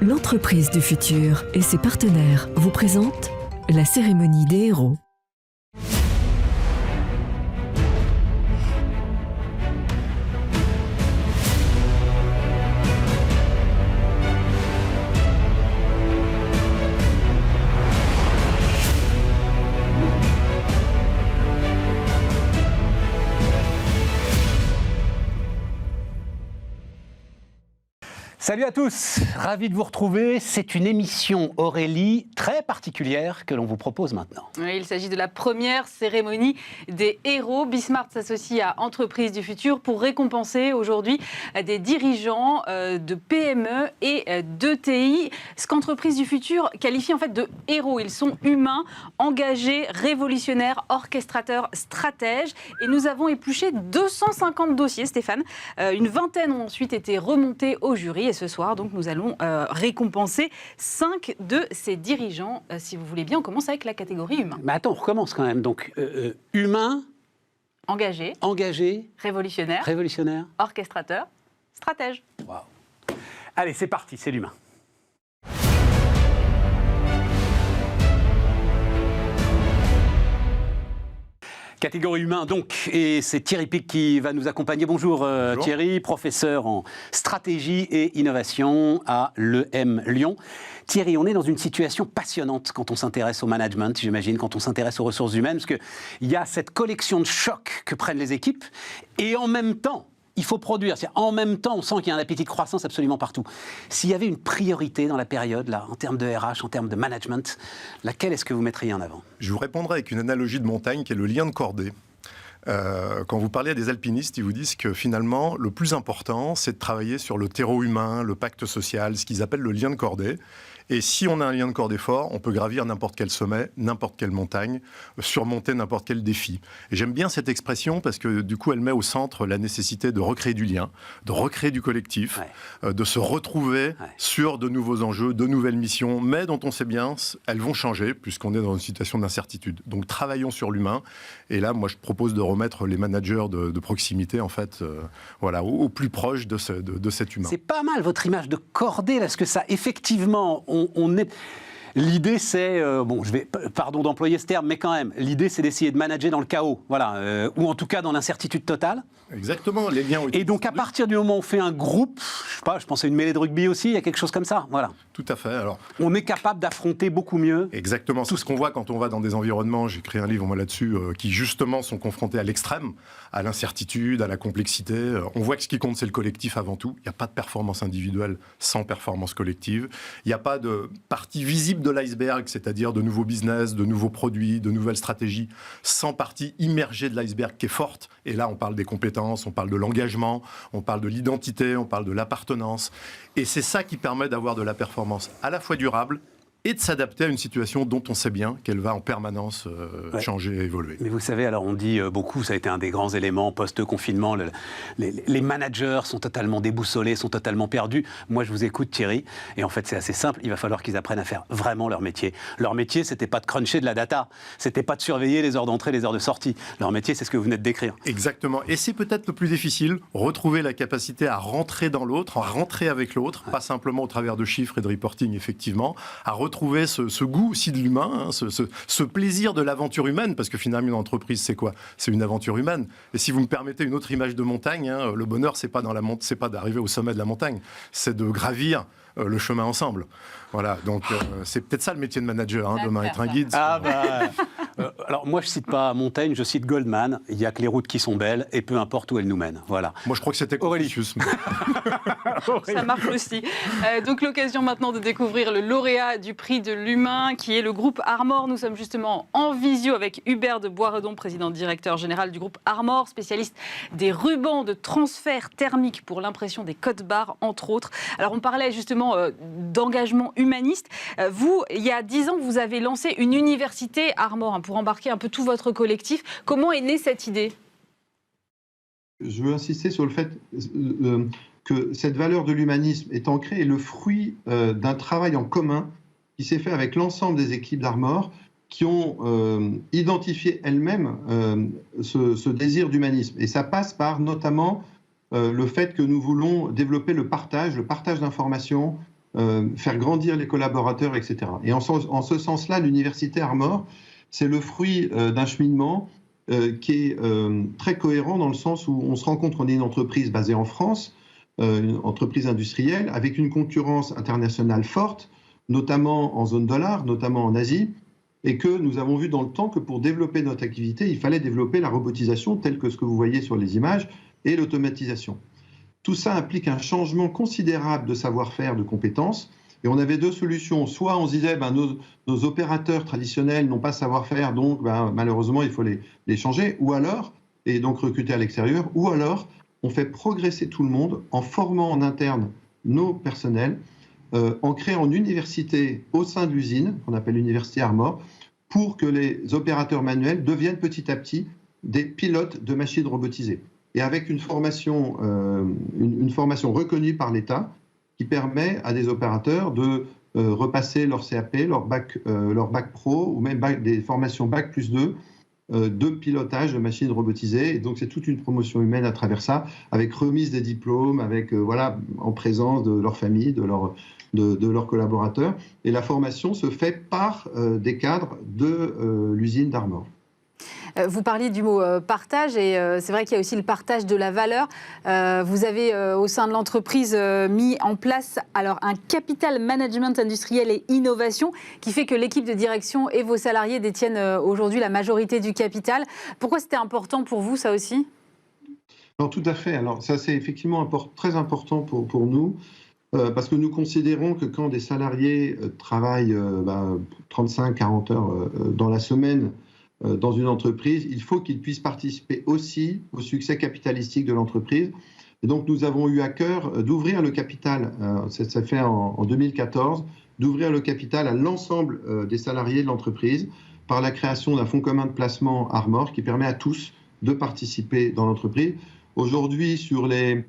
L'entreprise du futur et ses partenaires vous présentent la cérémonie des héros. Salut à tous, ravi de vous retrouver. C'est une émission Aurélie très particulière que l'on vous propose maintenant. Oui, il s'agit de la première cérémonie des héros. Bismart s'associe à Entreprises du Futur pour récompenser aujourd'hui des dirigeants de PME et d'ETI. Ce qu'Entreprises du Futur qualifie en fait de héros. Ils sont humains, engagés, révolutionnaires, orchestrateurs, stratèges. Et nous avons épluché 250 dossiers, Stéphane. Une vingtaine ont ensuite été remontés au jury. Et ce soir, donc, nous allons récompenser 5 de ces dirigeants. Si vous voulez bien, on commence avec la catégorie humain. Mais attends, on recommence quand même. Donc, humain, engagé, révolutionnaire, orchestrateur, stratège. Wow. Allez, c'est parti, c'est l'humain. Catégorie humain, donc, et c'est Thierry Pic qui va nous accompagner. Bonjour, Bonjour. Thierry, professeur en stratégie et innovation à l'EM Lyon. Thierry, on est dans une situation passionnante quand on s'intéresse au management, j'imagine, quand on s'intéresse aux ressources humaines, parce qu'il y a cette collection de chocs que prennent les équipes, et en même temps, il faut produire. En même temps, on sent qu'il y a un appétit de croissance absolument partout. S'il y avait une priorité dans la période, là, en termes de RH, en termes de management, laquelle est-ce que vous mettriez en avant ? Je vous répondrai avec une analogie de montagne qui est le lien de cordée. Quand vous parlez à des alpinistes, ils vous disent que finalement, le plus important, c'est de travailler sur le terreau humain, le pacte social, ce qu'ils appellent le lien de cordée. Et si on a un lien de cordée fort, on peut gravir n'importe quel sommet, n'importe quelle montagne, surmonter n'importe quel défi. Et j'aime bien cette expression parce que du coup, elle met au centre la nécessité de recréer du lien, de recréer du collectif, de se retrouver sur de nouveaux enjeux, de nouvelles missions, mais dont on sait bien, elles vont changer puisqu'on est dans une situation d'incertitude. Donc travaillons sur l'humain. Et là, moi, je propose de remettre les managers de proximité, en fait, voilà, au plus proche de cet humain. C'est pas mal votre image de cordée, parce que ça, effectivement, on est... L'idée, c'est, pardon d'employer ce terme, mais quand même, l'idée, c'est d'essayer de manager dans le chaos, voilà, ou en tout cas dans l'incertitude totale. Exactement, les liens. Et donc, à partir du moment où on fait un groupe, je pense à une mêlée de rugby aussi, il y a quelque chose comme ça, voilà. Tout à fait. Alors, on est capable d'affronter beaucoup mieux. Exactement, tout ce qu'on voit quand on va dans des environnements, j'ai écrit un livre moi là-dessus, qui justement sont confrontés à l'extrême, à l'incertitude, à la complexité. On voit que ce qui compte, c'est le collectif avant tout. Il n'y a pas de performance individuelle sans performance collective. Il n'y a pas de partie visible de l'iceberg, c'est-à-dire de nouveaux business, de nouveaux produits, de nouvelles stratégies, sans partie immergée de l'iceberg qui est forte. Et là, on parle des compétences, on parle de l'engagement, on parle de l'identité, on parle de l'appartenance. Et c'est ça qui permet d'avoir de la performance à la fois durable et de s'adapter à une situation dont on sait bien qu'elle va en permanence changer et évoluer. Mais vous savez, alors on dit beaucoup, ça a été un des grands éléments post-confinement, les managers sont totalement déboussolés, sont totalement perdus. Moi, je vous écoute, Thierry, et en fait, c'est assez simple, il va falloir qu'ils apprennent à faire vraiment leur métier. Leur métier, c'était pas de cruncher de la data, c'était pas de surveiller les heures d'entrée, les heures de sortie. Leur métier, c'est ce que vous venez de décrire. Exactement, et c'est peut-être le plus difficile, retrouver la capacité à rentrer dans l'autre, à rentrer avec l'autre, pas simplement au travers de chiffres et de reporting, effectivement, à retrouver ce goût aussi de l'humain, ce plaisir de l'aventure humaine, parce que finalement une entreprise c'est quoi ? C'est une aventure humaine. Et si vous me permettez une autre image de montagne, le bonheur c'est pas d'arriver au sommet de la montagne, c'est de gravir le chemin ensemble. Voilà, donc c'est peut-être ça le métier de manager, demain, être un guide. Alors moi je cite pas Montaigne, je cite Goldman, il n'y a que les routes qui sont belles et peu importe où elles nous mènent. Voilà. Moi je crois que c'était Confucius. Ça marche aussi. Donc l'occasion maintenant de découvrir le lauréat du prix de l'humain qui est le groupe Armor. Nous sommes justement en visio avec Hubert de Boisredon, président directeur général du groupe Armor, spécialiste des rubans de transfert thermique pour l'impression des codes-barres entre autres. Alors on parlait justement d'engagement humaniste. Vous, il y a 10 ans, vous avez lancé une université Armor pour embarquer un peu tout votre collectif. Comment est née cette idée ? Je veux insister sur le fait que cette valeur de l'humanisme est ancrée et le fruit d'un travail en commun qui s'est fait avec l'ensemble des équipes d'Armor qui ont identifié elles-mêmes ce désir d'humanisme. Et ça passe par notamment le fait que nous voulons développer le partage d'informations, faire grandir les collaborateurs, etc. Et en ce sens-là, l'université Armor, c'est le fruit d'un cheminement qui est très cohérent dans le sens où on se rend compte qu'on est une entreprise basée en France, une entreprise industrielle, avec une concurrence internationale forte, notamment en zone dollar, notamment en Asie, et que nous avons vu dans le temps que pour développer notre activité, il fallait développer la robotisation, telle que ce que vous voyez sur les images, et l'automatisation. Tout ça implique un changement considérable de savoir-faire, de compétences, et on avait deux solutions. Soit on se disait, nos opérateurs traditionnels n'ont pas savoir-faire, donc malheureusement il faut les changer, ou alors, et donc recruter à l'extérieur, ou alors on fait progresser tout le monde en formant en interne nos personnels, en créant une université au sein de l'usine, qu'on appelle l'université Armor, pour que les opérateurs manuels deviennent petit à petit des pilotes de machines robotisées. Et avec une formation reconnue par l'État qui permet à des opérateurs de repasser leur CAP, leur bac pro, ou même des formations bac plus 2, de pilotage de machines robotisées. Et donc c'est toute une promotion humaine à travers ça, avec remise des diplômes, avec en présence de leur famille, de leurs collaborateurs. Et la formation se fait par des cadres de l'usine d'Armor. Vous parliez du mot partage et c'est vrai qu'il y a aussi le partage de la valeur. Vous avez au sein de l'entreprise mis en place un capital management industriel et innovation qui fait que l'équipe de direction et vos salariés détiennent aujourd'hui la majorité du capital. Pourquoi c'était important pour vous, ça aussi ? Alors, tout à fait. Alors ça, c'est effectivement très important pour nous. Parce que nous considérons que quand des salariés travaillent 35-40 heures dans la semaine dans une entreprise, il faut qu'ils puissent participer aussi au succès capitalistique de l'entreprise. Et donc nous avons eu à cœur d'ouvrir le capital, ça fait en 2014, d'ouvrir le capital à l'ensemble des salariés de l'entreprise par la création d'un fonds commun de placement Armor qui permet à tous de participer dans l'entreprise. Aujourd'hui, sur les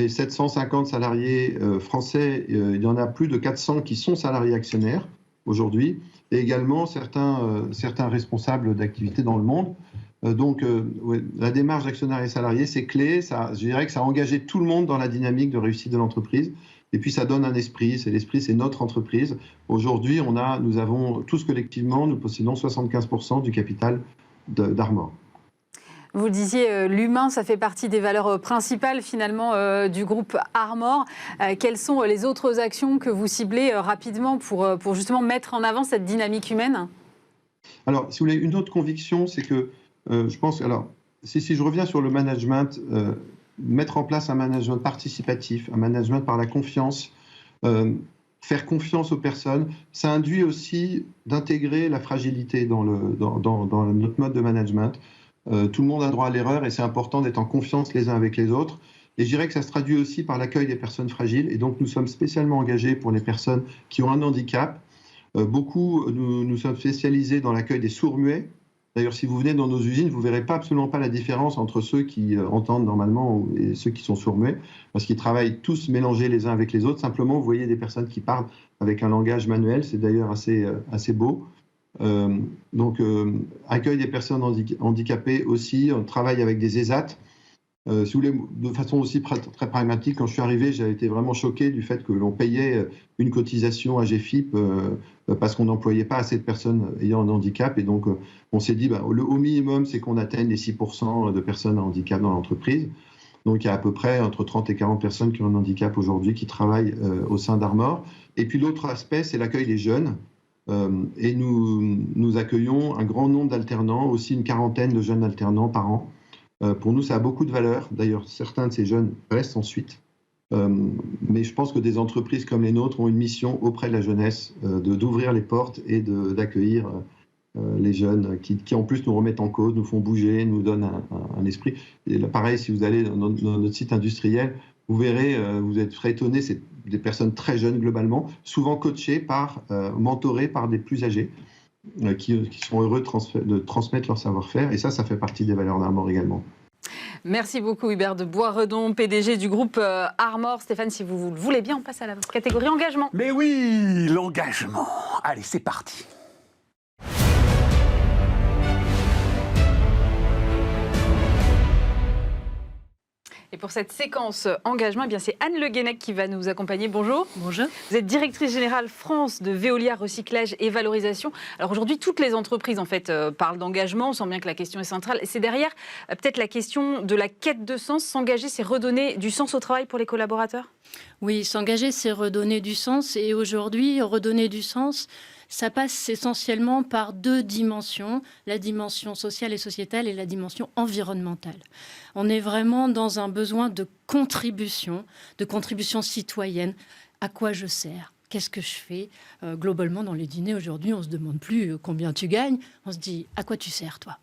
750 salariés français, il y en a plus de 400 qui sont salariés actionnaires aujourd'hui, et également certains responsables d'activités dans le monde. La démarche d'actionnaires et salariés, c'est clé. Je dirais que ça a engagé tout le monde dans la dynamique de réussite de l'entreprise. Et puis ça donne un esprit. C'est notre entreprise. Aujourd'hui, nous avons tous collectivement, nous possédons 75% du capital d'Armor. Vous le disiez, l'humain, ça fait partie des valeurs principales finalement du groupe Armor. Quelles sont les autres actions que vous ciblez rapidement pour justement mettre en avant cette dynamique humaine ? Alors, si vous voulez, une autre conviction, c'est que je pense... Alors, si je reviens sur le management, mettre en place un management participatif, un management par la confiance, faire confiance aux personnes, ça induit aussi d'intégrer la fragilité dans notre mode de management. Tout le monde a droit à l'erreur et c'est important d'être en confiance les uns avec les autres. Et je dirais que ça se traduit aussi par l'accueil des personnes fragiles. Et donc, nous sommes spécialement engagés pour les personnes qui ont un handicap. Nous sommes spécialisés dans l'accueil des sourds-muets. D'ailleurs, si vous venez dans nos usines, vous ne verrez absolument pas la différence entre ceux qui entendent normalement et ceux qui sont sourds-muets, parce qu'ils travaillent tous mélangés les uns avec les autres. Simplement, vous voyez des personnes qui parlent avec un langage manuel. C'est d'ailleurs assez beau. Accueil des personnes handicapées aussi, on travaille avec des ESAT. Si vous voulez, de façon aussi très pragmatique, quand je suis arrivé, j'ai été vraiment choqué du fait que l'on payait une cotisation à GFIP parce qu'on n'employait pas assez de personnes ayant un handicap. Et donc, on s'est dit, au minimum, c'est qu'on atteigne les 6% de personnes à handicap dans l'entreprise. Donc, il y a à peu près entre 30 et 40 personnes qui ont un handicap aujourd'hui qui travaillent au sein d'Armor. Et puis, l'autre aspect, c'est l'accueil des jeunes. Et nous accueillons un grand nombre d'alternants, aussi une quarantaine de jeunes alternants par an. Pour nous, ça a beaucoup de valeur. D'ailleurs, certains de ces jeunes restent ensuite. Mais je pense que des entreprises comme les nôtres ont une mission auprès de la jeunesse d'ouvrir les portes et d'accueillir les jeunes qui en plus nous remettent en cause, nous font bouger, nous donnent un esprit. Et là, pareil, si vous allez dans notre site industriel, vous verrez, vous serez étonnés, c'est des personnes très jeunes globalement, souvent coachées mentorées par des plus âgés, qui sont heureux de transmettre leur savoir-faire. Et ça fait partie des valeurs d'Armor également. Merci beaucoup Hubert de Boisredon, PDG du groupe Armor. Stéphane, si vous le voulez bien, on passe à la catégorie engagement. Mais oui, l'engagement. Allez, c'est parti. Et pour cette séquence engagement, eh bien c'est Anne Le Guenec qui va nous accompagner. Bonjour. Bonjour. Vous êtes directrice générale France de Veolia Recyclage et Valorisation. Alors aujourd'hui, toutes les entreprises en fait parlent d'engagement. On sent bien que la question est centrale. C'est derrière peut-être la question de la quête de sens. S'engager, c'est redonner du sens au travail pour les collaborateurs ? Oui, s'engager, c'est redonner du sens. Et aujourd'hui, redonner du sens, ça passe essentiellement par 2 dimensions, la dimension sociale et sociétale et la dimension environnementale. On est vraiment dans un besoin de contribution citoyenne. À quoi je sers ? Qu'est-ce que je fais ? Globalement, dans les dîners aujourd'hui, on ne se demande plus combien tu gagnes. On se dit, à quoi tu sers, toi ?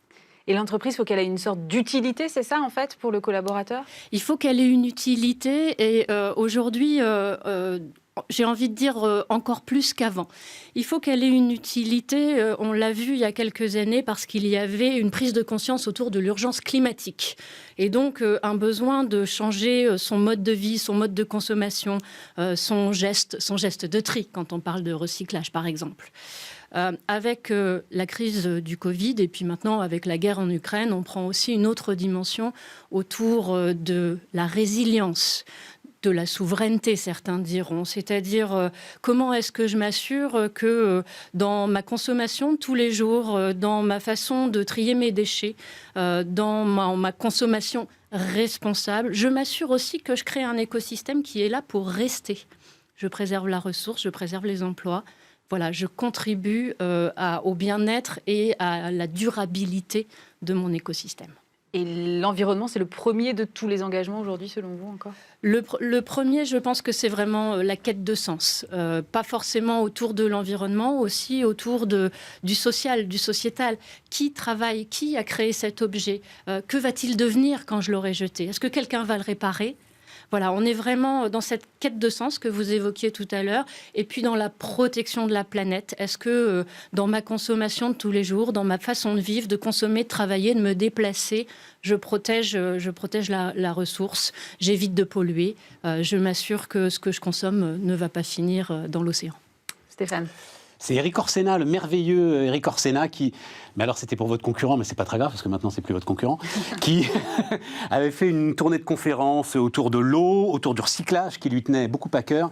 Et l'entreprise, il faut qu'elle ait une sorte d'utilité, c'est ça en fait, pour le collaborateur ? Il faut qu'elle ait une utilité et aujourd'hui, j'ai envie de dire encore plus qu'avant. Il faut qu'elle ait une utilité, on l'a vu il y a quelques années, parce qu'il y avait une prise de conscience autour de l'urgence climatique. Et donc, un besoin de changer son mode de vie, son mode de consommation, son geste de tri, quand on parle de recyclage, par exemple. Avec la crise du Covid et puis maintenant avec la guerre en Ukraine, on prend aussi une autre dimension autour de la résilience, de la souveraineté, certains diront. C'est-à-dire, comment est-ce que je m'assure que dans ma consommation tous les jours, dans ma façon de trier mes déchets, dans ma consommation responsable, je m'assure aussi que je crée un écosystème qui est là pour rester. Je préserve la ressource, je préserve les emplois. Voilà, je contribue au bien-être et à la durabilité de mon écosystème. Et l'environnement, c'est le premier de tous les engagements aujourd'hui, selon vous, encore ? Le premier, je pense que c'est vraiment la quête de sens. Pas forcément autour de l'environnement, aussi autour du social, du sociétal. Qui travaille ? Qui a créé cet objet ? Que va-t-il devenir quand je l'aurai jeté ? Est-ce que quelqu'un va le réparer ? Voilà, on est vraiment dans cette quête de sens que vous évoquiez tout à l'heure, et puis dans la protection de la planète. Est-ce que dans ma consommation de tous les jours, dans ma façon de vivre, de consommer, de travailler, de me déplacer, je protège la ressource, j'évite de polluer, je m'assure que ce que je consomme ne va pas finir dans l'océan. Stéphane ? C'est Eric Orsena, le merveilleux Eric Orsena, qui... Mais alors, c'était pour votre concurrent, mais c'est pas très grave, parce que maintenant, c'est plus votre concurrent, qui avait fait une tournée de conférences autour de l'eau, autour du recyclage, qui lui tenait beaucoup à cœur,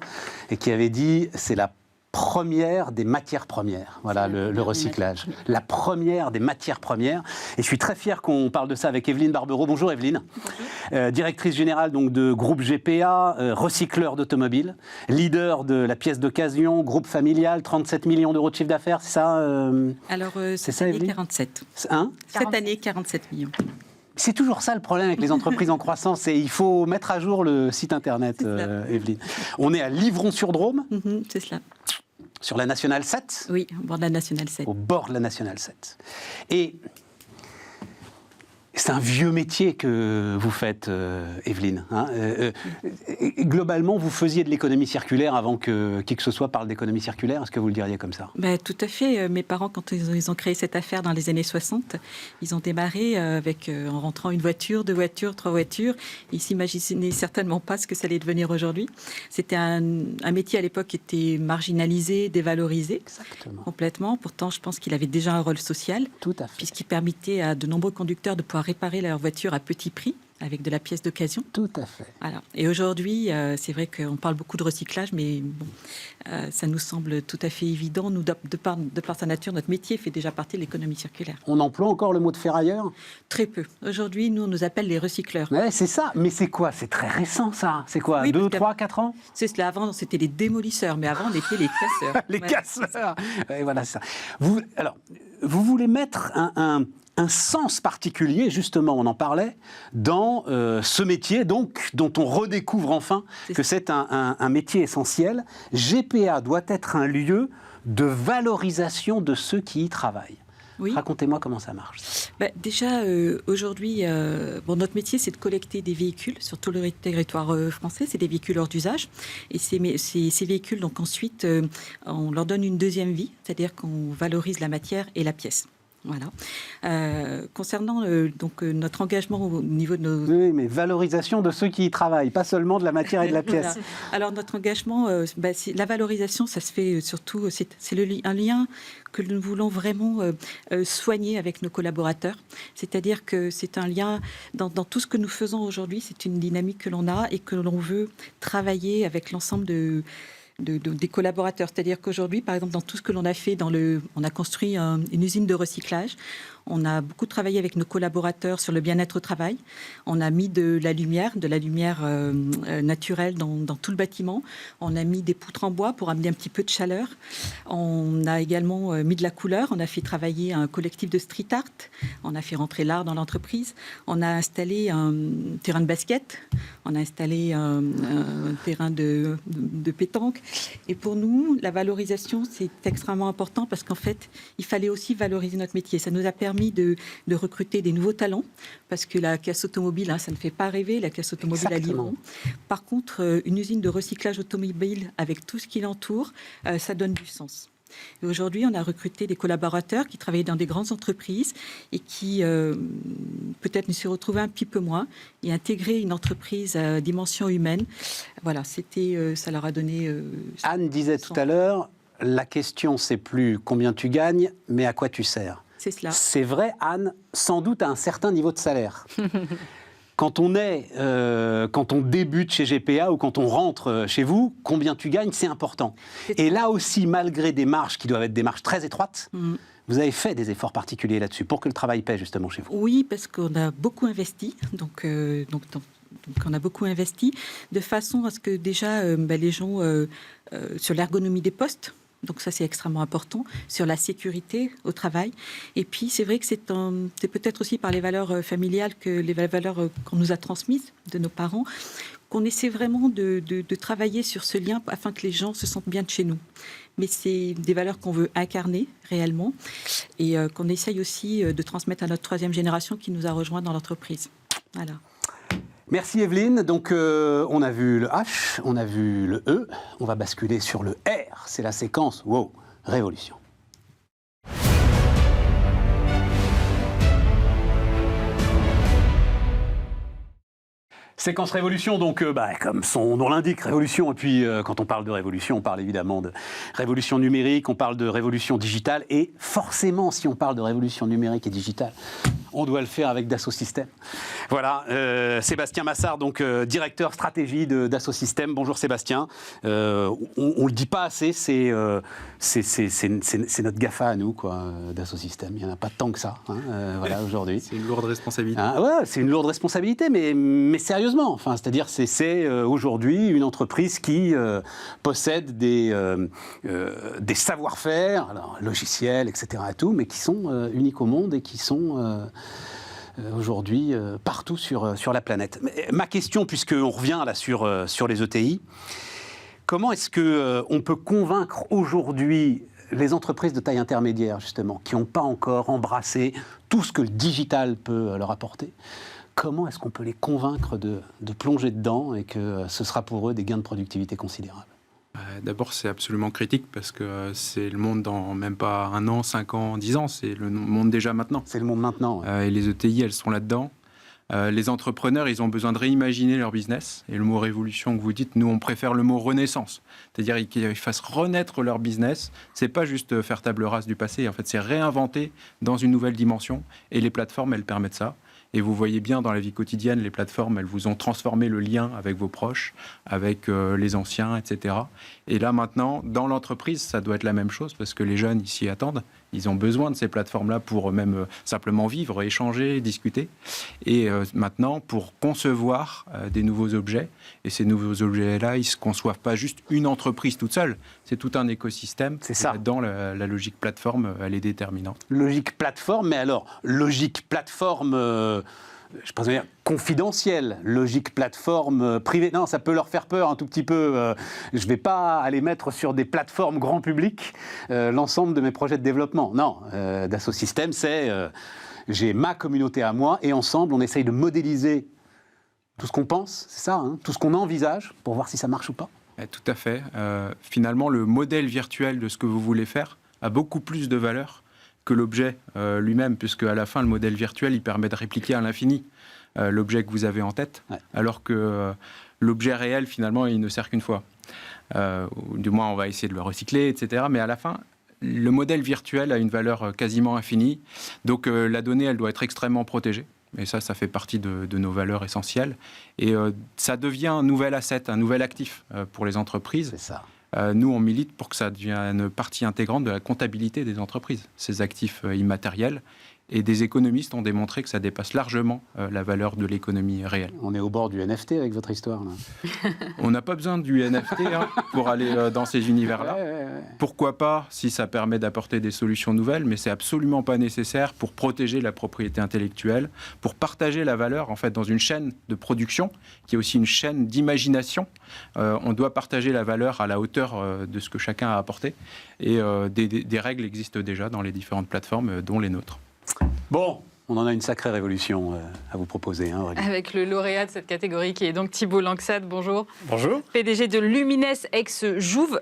et qui avait dit, c'est la première des matières premières, voilà, le recyclage. La première des matières premières. Et je suis très fier qu'on parle de ça avec Evelyne Barbero. Bonjour Evelyne. Bonjour. Directrice générale donc, de groupe GPA, recycleur d'automobiles, leader de la pièce d'occasion, groupe familial, 37 millions d'euros de chiffre d'affaires, c'est ça Alors, c'est ça, Evelyne ? 47. Hein ? Cette année, 47 millions. C'est toujours ça le problème avec les entreprises en croissance, et il faut mettre à jour le site internet, Evelyne. On est à Livron-sur-Drôme. C'est cela. Sur la Nationale 7 ? Oui, au bord de la Nationale 7. Au bord de la Nationale 7. Et c'est un vieux métier que vous faites, Evelyne. Hein, globalement, vous faisiez de l'économie circulaire avant que qui que ce soit parle d'économie circulaire. Est-ce que vous le diriez comme ça ? Tout à fait. Mes parents, quand ils ont créé cette affaire dans les années 60, ils ont démarré en rentrant une voiture, 2 voitures, 3 voitures. Ils ne s'imaginaient certainement pas ce que ça allait devenir aujourd'hui. C'était un métier à l'époque qui était marginalisé, dévalorisé. Exactement. Complètement. Pourtant, je pense qu'il avait déjà un rôle social. Tout à fait. Puisqu'il permettait à de nombreux conducteurs de pouvoir réparer leur voiture à petit prix, avec de la pièce d'occasion. Tout à fait. Voilà. Et aujourd'hui, c'est vrai qu'on parle beaucoup de recyclage, mais bon, ça nous semble tout à fait évident. Nous, de par sa nature, notre métier fait déjà partie de l'économie circulaire. On emploie encore le mot de ferrailleur ? Très peu. Aujourd'hui, nous, on nous appelle les recycleurs. Ouais, c'est ça. Mais c'est quoi ? C'est très récent, ça. C'est quoi ? 2, 3, 4 ans ? C'est cela. Avant, c'était les démolisseurs, mais avant, on était les casseurs. Les casseurs. Ouais, voilà ça. Vous voulez mettre un sens particulier, justement, on en parlait, dans ce métier, donc, dont on redécouvre enfin que c'est un métier essentiel. GPA doit être un lieu de valorisation de ceux qui y travaillent. Oui. Racontez-moi comment ça marche. Déjà, aujourd'hui, notre métier, c'est de collecter des véhicules sur tout le territoire français. C'est des véhicules hors d'usage. Et ces véhicules, donc ensuite, on leur donne une deuxième vie, c'est-à-dire qu'on valorise la matière et la pièce. Voilà. Concernant donc notre engagement au niveau de nos... Oui, mais valorisation de ceux qui y travaillent, pas seulement de la matière et de la pièce. Voilà. Alors notre engagement, la valorisation, ça se fait surtout, c'est un lien que nous voulons vraiment soigner avec nos collaborateurs. C'est-à-dire que c'est un lien dans tout ce que nous faisons aujourd'hui, c'est une dynamique que l'on a et que l'on veut travailler avec l'ensemble des collaborateurs. C'est-à-dire qu'aujourd'hui, par exemple, dans tout ce que l'on a fait, on a construit une usine de recyclage. On a beaucoup travaillé avec nos collaborateurs sur le bien-être au travail. On a mis de la lumière naturelle dans tout le bâtiment. On a mis des poutres en bois pour amener un petit peu de chaleur. On a également mis de la couleur. On a fait travailler un collectif de street art. On a fait rentrer l'art dans l'entreprise. On a installé un terrain de basket. On a installé un terrain de pétanque. Et pour nous, la valorisation, c'est extrêmement important parce qu'en fait, il fallait aussi valoriser notre métier. Ça nous a permis de recruter des nouveaux talents, parce que la casse automobile, ça ne fait pas rêver, la casse automobile à Lyon. Par contre, une usine de recyclage automobile, avec tout ce qui l'entoure, ça donne du sens. Et aujourd'hui, on a recruté des collaborateurs qui travaillaient dans des grandes entreprises et qui, peut-être, ne se retrouvaient un petit peu moins et intégrer une entreprise à dimension humaine. Voilà, ça leur a donné... Anne disait tout à l'heure, la question, c'est plus combien tu gagnes, mais à quoi tu sers. C'est cela. C'est vrai, Anne, sans doute à un certain niveau de salaire. Quand on débute chez GPA ou quand on rentre chez vous, combien tu gagnes, c'est important. Et là aussi, malgré des marges qui doivent être des marges très étroites, vous avez fait des efforts particuliers là-dessus pour que le travail paie justement chez vous. Oui, parce qu'on a beaucoup investi. Donc on a beaucoup investi de façon à ce que déjà les gens, sur l'ergonomie des postes, donc ça, c'est extrêmement important, sur la sécurité au travail. Et puis, c'est vrai que c'est peut-être aussi par les valeurs familiales, les valeurs qu'on nous a transmises de nos parents, qu'on essaie vraiment de travailler sur ce lien afin que les gens se sentent bien de chez nous. Mais c'est des valeurs qu'on veut incarner réellement et qu'on essaye aussi de transmettre à notre troisième génération qui nous a rejoints dans l'entreprise. Voilà. Merci Evelyne. Donc on a vu le H, on a vu le E, on va basculer sur le R. C'est la séquence, wow, révolution. Séquence révolution, donc comme son nom l'indique, révolution. Et puis quand on parle de révolution, on parle évidemment de révolution numérique, on parle de révolution digitale. Et forcément, si on parle de révolution numérique et digitale, on doit le faire avec Dassault Systèmes. Voilà, Sébastien Massard, donc directeur stratégie de Dassault Systèmes. Bonjour Sébastien. On le dit pas assez, c'est notre GAFA à nous, quoi, Dassault Systèmes. Il n'y en a pas tant que ça, voilà, aujourd'hui. C'est une lourde responsabilité. Ouais, c'est une lourde responsabilité, mais sérieusement. Enfin, c'est-à-dire, c'est aujourd'hui une entreprise qui possède des savoir-faire, alors, logiciels, etc. et tout, mais qui sont uniques au monde et qui sont aujourd'hui partout sur la planète. Mais, ma question, puisqu'on revient là sur les ETI, comment est-ce qu'on peut convaincre aujourd'hui les entreprises de taille intermédiaire, justement, qui n'ont pas encore embrassé tout ce que le digital peut leur apporter? Comment est-ce qu'on peut les convaincre de plonger dedans et que ce sera pour eux des gains de productivité considérables? D'abord, c'est absolument critique parce que c'est le monde dans même pas 1 an, 5 ans, 10 ans. C'est le monde déjà maintenant. C'est le monde maintenant. Ouais. Et les ETI, elles sont là-dedans. Les entrepreneurs, ils ont besoin de réimaginer leur business. Et le mot révolution que vous dites, nous, on préfère le mot renaissance. C'est-à-dire qu'ils fassent renaître leur business. C'est pas juste faire table rase du passé. En fait, c'est réinventer dans une nouvelle dimension. Et les plateformes, elles permettent ça. Et vous voyez bien dans la vie quotidienne, les plateformes, elles vous ont transformé le lien avec vos proches, avec les anciens, etc. Et là, maintenant, dans l'entreprise, ça doit être la même chose parce que les jeunes, ils s'y attendent. Ils ont besoin de ces plateformes-là pour même simplement vivre, échanger, discuter. Et maintenant, pour concevoir des nouveaux objets, et ces nouveaux objets-là, ils ne se conçoivent pas juste une entreprise toute seule. C'est tout un écosystème. C'est ça. Dans la logique plateforme, elle est déterminante. Logique plateforme, mais alors, logique plateforme... je pense dire confidentielle, logique plateforme privée. Non, ça peut leur faire peur un tout petit peu. Je ne vais pas aller mettre sur des plateformes grand public l'ensemble de mes projets de développement. Non, Dassault Systèmes, c'est j'ai ma communauté à moi et ensemble, on essaye de modéliser tout ce qu'on pense, c'est ça, tout ce qu'on envisage pour voir si ça marche ou pas. Tout à fait. Finalement, le modèle virtuel de ce que vous voulez faire a beaucoup plus de valeur que l'objet lui-même, puisque à la fin, le modèle virtuel, il permet de répliquer à l'infini l'objet que vous avez en tête, alors que l'objet réel, finalement, il ne sert qu'une fois. Du moins, on va essayer de le recycler, etc. Mais à la fin, le modèle virtuel a une valeur quasiment infinie. Donc, la donnée, elle doit être extrêmement protégée. Et ça fait partie de nos valeurs essentielles. Et ça devient un nouvel asset, un nouvel actif pour les entreprises. C'est ça. Nous, on milite pour que ça devienne partie intégrante de la comptabilité des entreprises, ces actifs immatériels. Et des économistes ont démontré que ça dépasse largement la valeur de l'économie réelle. On est au bord du NFT avec votre histoire, là. On n'a pas besoin du NFT pour aller dans ces univers-là. Ouais. Pourquoi pas, si ça permet d'apporter des solutions nouvelles, mais c'est absolument pas nécessaire pour protéger la propriété intellectuelle, pour partager la valeur en fait dans une chaîne de production qui est aussi une chaîne d'imagination. On doit partager la valeur à la hauteur de ce que chacun a apporté. Et des règles existent déjà dans les différentes plateformes, dont les nôtres. Bon, on en a une sacrée révolution à vous proposer, hein, Aurélie. Avec le lauréat de cette catégorie qui est donc Thibault Langsat. Bonjour. Bonjour. PDG de Lumines ex-Jouve.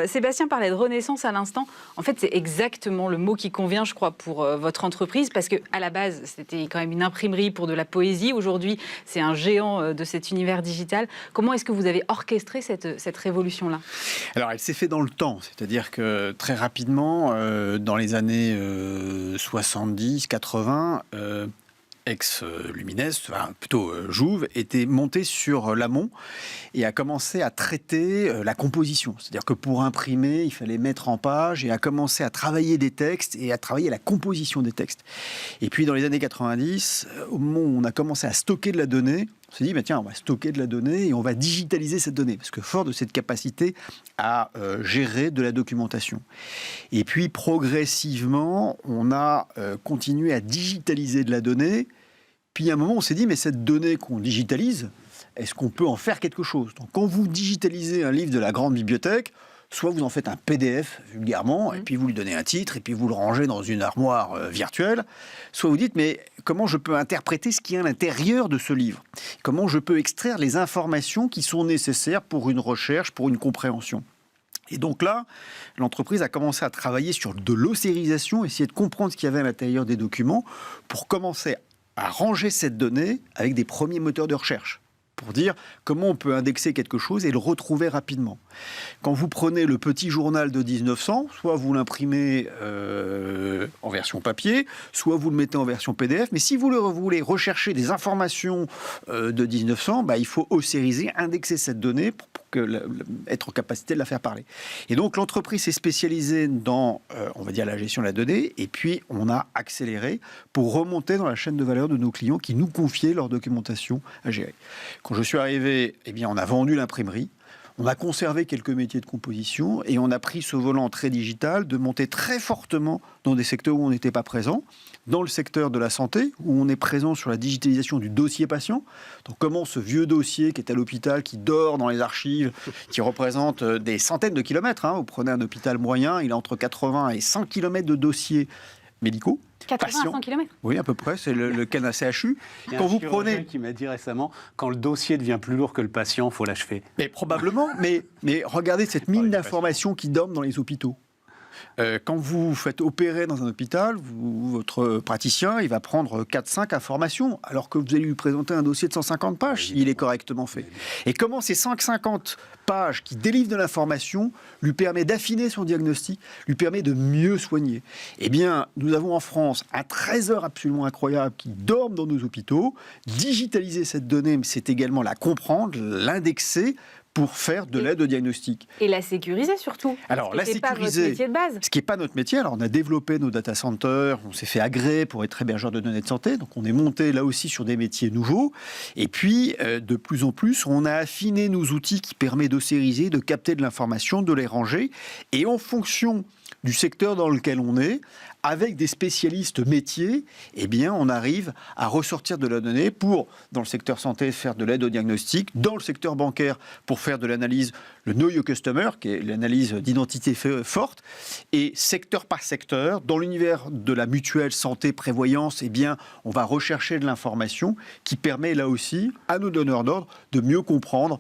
Sébastien parlait de renaissance à l'instant. En fait, c'est exactement le mot qui convient, je crois, pour votre entreprise, parce qu'à la base, c'était quand même une imprimerie pour de la poésie. Aujourd'hui, c'est un géant de cet univers digital. Comment est-ce que vous avez orchestré cette révolution-là ? Alors, elle s'est faite dans le temps. C'est-à-dire que très rapidement, dans les années 70, 80, ex-Lumines, enfin, plutôt Jouve, était monté sur l'amont et a commencé à traiter la composition. C'est-à-dire que pour imprimer, il fallait mettre en page et a commencé à travailler des textes et à travailler la composition des textes. Et puis dans les années 90, au moment où on a commencé à stocker de la donnée, on s'est dit, bah, tiens, on va stocker de la donnée et on va digitaliser cette donnée. Parce que fort de cette capacité à gérer de la documentation. Et puis, progressivement, on a continué à digitaliser de la donnée. Puis, à un moment, on s'est dit, mais cette donnée qu'on digitalise, est-ce qu'on peut en faire quelque chose ? Donc, quand vous digitalisez un livre de la grande bibliothèque, soit vous en faites un PDF vulgairement, et puis vous lui donnez un titre, et puis vous le rangez dans une armoire virtuelle, soit vous dites, mais comment je peux interpréter ce qui est à l'intérieur de ce livre ? Comment je peux extraire les informations qui sont nécessaires pour une recherche, pour une compréhension ? Et donc là, l'entreprise a commencé à travailler sur de l'ossérisation, essayer de comprendre ce qu'il y avait à l'intérieur des documents, pour commencer à ranger cette donnée avec des premiers moteurs de recherche, pour dire comment on peut indexer quelque chose et le retrouver rapidement. Quand vous prenez le petit journal de 1900, soit vous l'imprimez en version papier, soit vous le mettez en version PDF, mais si vous voulez rechercher des informations de 1900, il faut ossériser, indexer cette donnée pour être en capacité de la faire parler. Et donc l'entreprise s'est spécialisée dans, on va dire, la gestion de la donnée, et puis on a accéléré pour remonter dans la chaîne de valeur de nos clients qui nous confiaient leur documentation à gérer. Quand je suis arrivé, on a vendu l'imprimerie, on a conservé quelques métiers de composition et on a pris ce volant très digital de monter très fortement dans des secteurs où on n'était pas présent. Dans le secteur de la santé, où on est présent sur la digitalisation du dossier patient. Donc comment ce vieux dossier qui est à l'hôpital, qui dort dans les archives, qui représente des centaines de kilomètres, vous prenez un hôpital moyen, il a entre 80 et 100 kilomètres de dossiers médicaux. 80 à 100 km. Oui, à peu près, c'est le CAN CHU. Quand vous prenez, qui m'a dit récemment, quand le dossier devient plus lourd que le patient, il faut l'achever. Mais probablement, mais regardez cette mine d'informations qui dorment dans les hôpitaux. Quand vous faites opérer dans un hôpital, votre praticien, il va prendre 4-5 informations, alors que vous allez lui présenter un dossier de 150 pages, il est correctement fait. Et comment ces 150 pages qui délivrent de l'information lui permet d'affiner son diagnostic, lui permet de mieux soigner ? Eh bien, nous avons en France un trésor absolument incroyable qui dorme dans nos hôpitaux. Digitaliser cette donnée, c'est également la comprendre, l'indexer, pour faire de l'aide au diagnostic. Et la sécuriser surtout. Alors, la sécuriser, pas votre métier de base. Ce qui n'est pas notre métier. Alors, on a développé nos data centers, on s'est fait agréer pour être hébergeur de données de santé. Donc, on est monté là aussi sur des métiers nouveaux. Et puis, de plus en plus, on a affiné nos outils qui permettent d'ossériser, de capter de l'information, de les ranger. Et en fonction du secteur dans lequel on est, avec des spécialistes métiers, on arrive à ressortir de la donnée pour, dans le secteur santé, faire de l'aide au diagnostic, dans le secteur bancaire, pour faire de l'analyse, le Know Your Customer, qui est l'analyse d'identité forte, et secteur par secteur, dans l'univers de la mutuelle santé, prévoyance, on va rechercher de l'information qui permet là aussi à nos donneurs d'ordre de mieux comprendre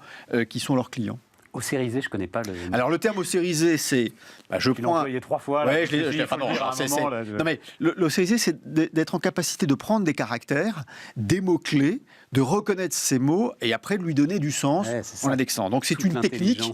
qui sont leurs clients. Ossérisé, je ne connais pas le... Alors, le terme ossérisé, c'est... je Tu l'as employé 3 fois. Ouais, je l'ai pas. Non, mais l'ossérisé, c'est d'être en capacité de prendre des caractères, des mots-clés, de reconnaître ces mots et après de lui donner du sens en l'indexant. Donc, c'est une technique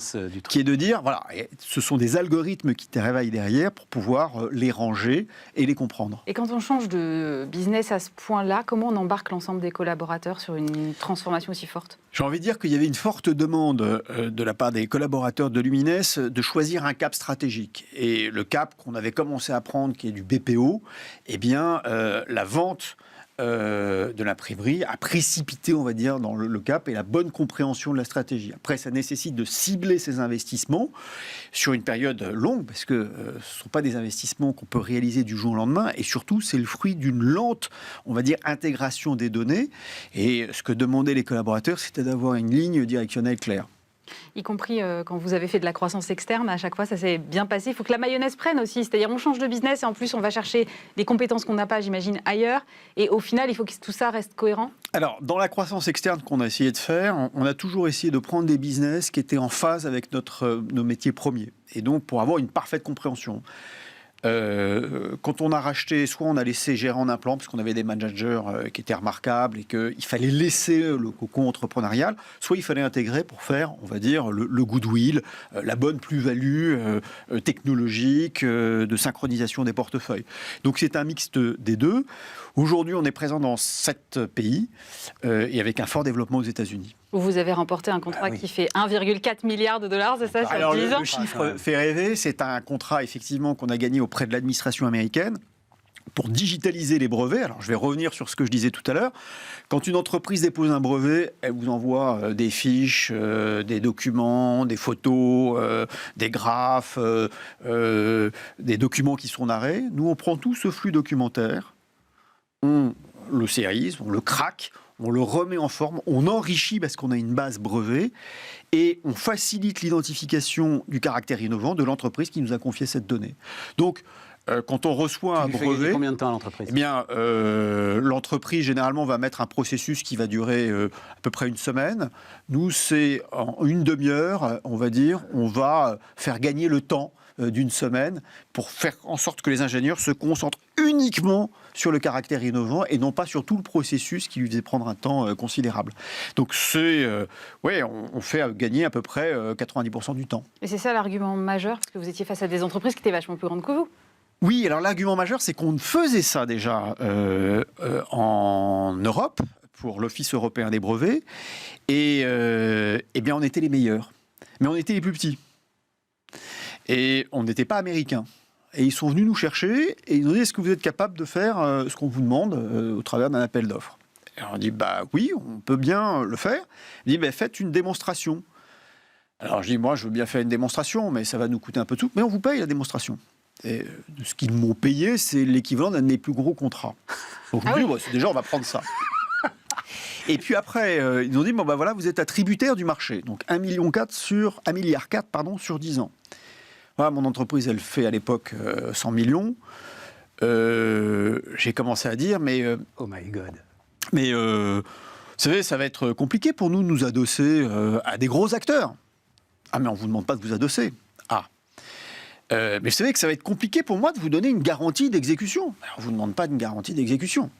qui est de dire, voilà, ce sont des algorithmes qui travaillent derrière pour pouvoir les ranger et les comprendre. Et quand on change de business à ce point-là, comment on embarque l'ensemble des collaborateurs sur une transformation aussi forte ? J'ai envie de dire qu'il y avait une forte demande de la part des collaborateurs de Lumines de choisir un cap stratégique. Et le cap qu'on avait commencé à prendre, qui est du BPO, eh bien, la vente de l'imprimerie a précipité, on va dire, dans le cap et la bonne compréhension de la stratégie. Après, ça nécessite de cibler ces investissements sur une période longue, parce que ce ne sont pas des investissements qu'on peut réaliser du jour au lendemain, et surtout, c'est le fruit d'une lente, on va dire, intégration des données. Et ce que demandaient les collaborateurs, c'était d'avoir une ligne directionnelle claire. Y compris quand vous avez fait de la croissance externe, à chaque fois ça s'est bien passé. Il faut que la mayonnaise prenne aussi, c'est-à-dire on change de business et en plus on va chercher des compétences qu'on n'a pas, j'imagine, ailleurs. Et au final, il faut que tout ça reste cohérent. Alors, dans la croissance externe qu'on a essayé de faire, on a toujours essayé de prendre des business qui étaient en phase avec nos métiers premiers. Et donc, pour avoir une parfaite compréhension. Quand on a racheté, soit on a laissé gérer en implant, parce qu'on avait des managers qui étaient remarquables et qu'il fallait laisser le cocon entrepreneurial, soit il fallait intégrer pour faire, on va dire, le goodwill, la bonne plus-value technologique, de synchronisation des portefeuilles. Donc c'est un mixte des deux. Aujourd'hui, on est présent dans 7 pays et avec un fort développement aux États-Unis. Vous avez remporté un contrat qui fait 1,4 milliard de dollars, c'est ça, sur 10 ans ? Le chiffre fait rêver. C'est un contrat, effectivement, qu'on a gagné auprès de l'administration américaine pour digitaliser les brevets. Alors, je vais revenir sur ce que je disais tout à l'heure. Quand une entreprise dépose un brevet, elle vous envoie des fiches, des documents, des photos, des graphes, des documents qui sont narrés. Nous, on prend tout ce flux documentaire, on le sérise, on le craque, on le remet en forme, on enrichit parce qu'on a une base brevet et on facilite l'identification du caractère innovant de l'entreprise qui nous a confié cette donnée. Donc, quand on reçoit un brevet... Combien de temps à l'entreprise ? Eh bien, l'entreprise, généralement, va mettre un processus qui va durer à peu près une semaine. Nous, c'est en une demi-heure, on va dire, on va faire gagner le temps d'une semaine pour faire en sorte que les ingénieurs se concentrent uniquement sur le caractère innovant et non pas sur tout le processus qui lui faisait prendre un temps considérable. Donc on fait gagner à peu près 90% du temps. Et c'est ça l'argument majeur, parce que vous étiez face à des entreprises qui étaient vachement plus grandes que vous. Oui, alors l'argument majeur, c'est qu'on faisait ça déjà en Europe, pour l'Office européen des brevets, et eh bien on était les meilleurs, mais on était les plus petits. Et on n'était pas américains. Et ils sont venus nous chercher et ils nous ont dit, est-ce que vous êtes capable de faire ce qu'on vous demande au travers d'un appel d'offres ? Et on dit, bah oui, on peut bien le faire. Il dit, faites une démonstration. Alors je dis, moi je veux bien faire une démonstration, mais ça va nous coûter un peu de sous. Mais on vous paye la démonstration. Et de ce qu'ils m'ont payé, c'est l'équivalent d'un de mes plus gros contrats. Donc je me dis, déjà on va prendre ça. Et puis après, ils nous ont dit, voilà, vous êtes attributaire du marché. Donc 1,4 million sur 10 ans. Voilà, mon entreprise, elle fait à l'époque 100 millions. J'ai commencé à dire, mais... oh my God. Mais, vous savez, ça va être compliqué pour nous de nous adosser à des gros acteurs. Ah, mais on ne vous demande pas de vous adosser. Ah. Mais vous savez que ça va être compliqué pour moi de vous donner une garantie d'exécution. Alors, on ne vous demande pas une garantie d'exécution.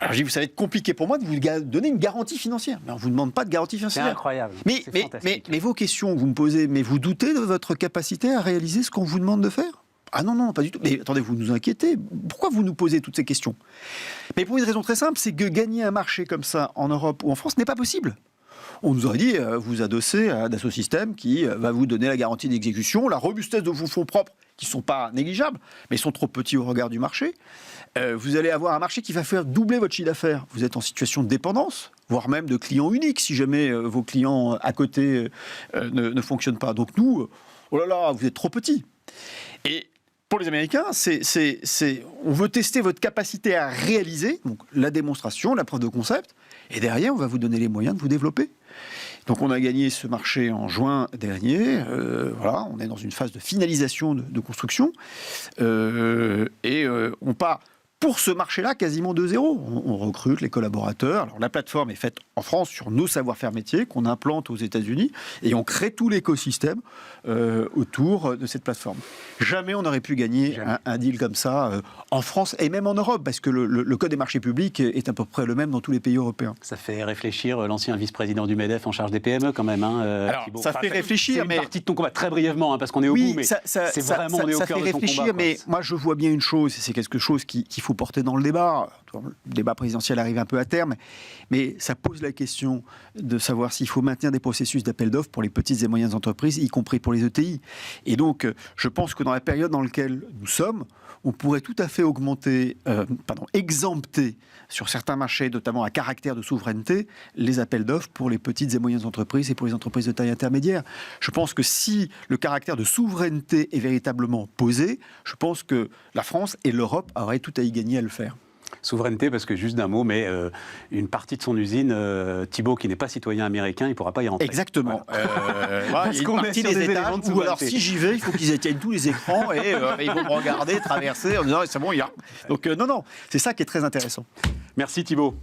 Alors, je dis, ça va être compliqué pour moi de vous donner une garantie financière. Mais on ne vous demande pas de garantie financière. C'est incroyable. Mais vos questions que vous me posez, mais vous doutez de votre capacité à réaliser ce qu'on vous demande de faire ? Ah non, pas du tout. Mais attendez, vous nous inquiétez. Pourquoi vous nous posez toutes ces questions ? Mais pour une raison très simple, c'est que gagner un marché comme ça en Europe ou en France n'est pas possible. On nous aurait dit, vous adossez à Dassault Systèmes qui va vous donner la garantie d'exécution, la robustesse de vos fonds propres, qui ne sont pas négligeables, mais sont trop petits au regard du marché. Vous allez avoir un marché qui va faire doubler votre chiffre d'affaires. Vous êtes en situation de dépendance, voire même de clients uniques, si jamais vos clients à côté ne fonctionnent pas. Donc nous, oh là là, vous êtes trop petits. Et pour les Américains, on veut tester votre capacité à réaliser, donc la démonstration, la preuve de concept, et derrière, on va vous donner les moyens de vous développer. Donc on a gagné ce marché en juin dernier. Voilà, on est dans une phase de finalisation de construction. Et on part pour ce marché-là, quasiment de zéro. On recrute les collaborateurs. Alors, la plateforme est faite en France sur nos savoir-faire métiers qu'on implante aux États-Unis et on crée tout l'écosystème autour de cette plateforme. Jamais on n'aurait pu gagner un deal comme ça en France et même en Europe, parce que le code des marchés publics est à peu près le même dans tous les pays européens. Ça fait réfléchir l'ancien vice-président du MEDEF en charge des PME quand même. Alors, Thibault. ça fait réfléchir, mais... C'est une partie de ton combat, très brièvement, parce qu'on est au bout, mais c'est vraiment on est au cœur de ton combat. Mais moi, je vois bien une chose, et c'est quelque chose qu'il faut porter dans le débat. Le débat présidentiel arrive un peu à terme, mais ça pose la question de savoir s'il faut maintenir des processus d'appel d'offres pour les petites et moyennes entreprises, y compris pour les ETI. Et donc, je pense que dans la période dans laquelle nous sommes, on pourrait tout à fait exempter sur certains marchés, notamment à caractère de souveraineté, les appels d'offres pour les petites et moyennes entreprises et pour les entreprises de taille intermédiaire. Je pense que si le caractère de souveraineté est véritablement posé, je pense que la France et l'Europe auraient tout à y gagner à le faire. Souveraineté, parce que juste d'un mot, mais une partie de son usine, Thibault, qui n'est pas citoyen américain, il ne pourra pas y rentrer. Exactement. Voilà. Il y a une partie des étages où, alors si j'y vais, il faut qu'ils éteignent tous les écrans et ils vont me regarder traverser en disant c'est bon, il y a. Donc non, c'est ça qui est très intéressant. Merci Thibault.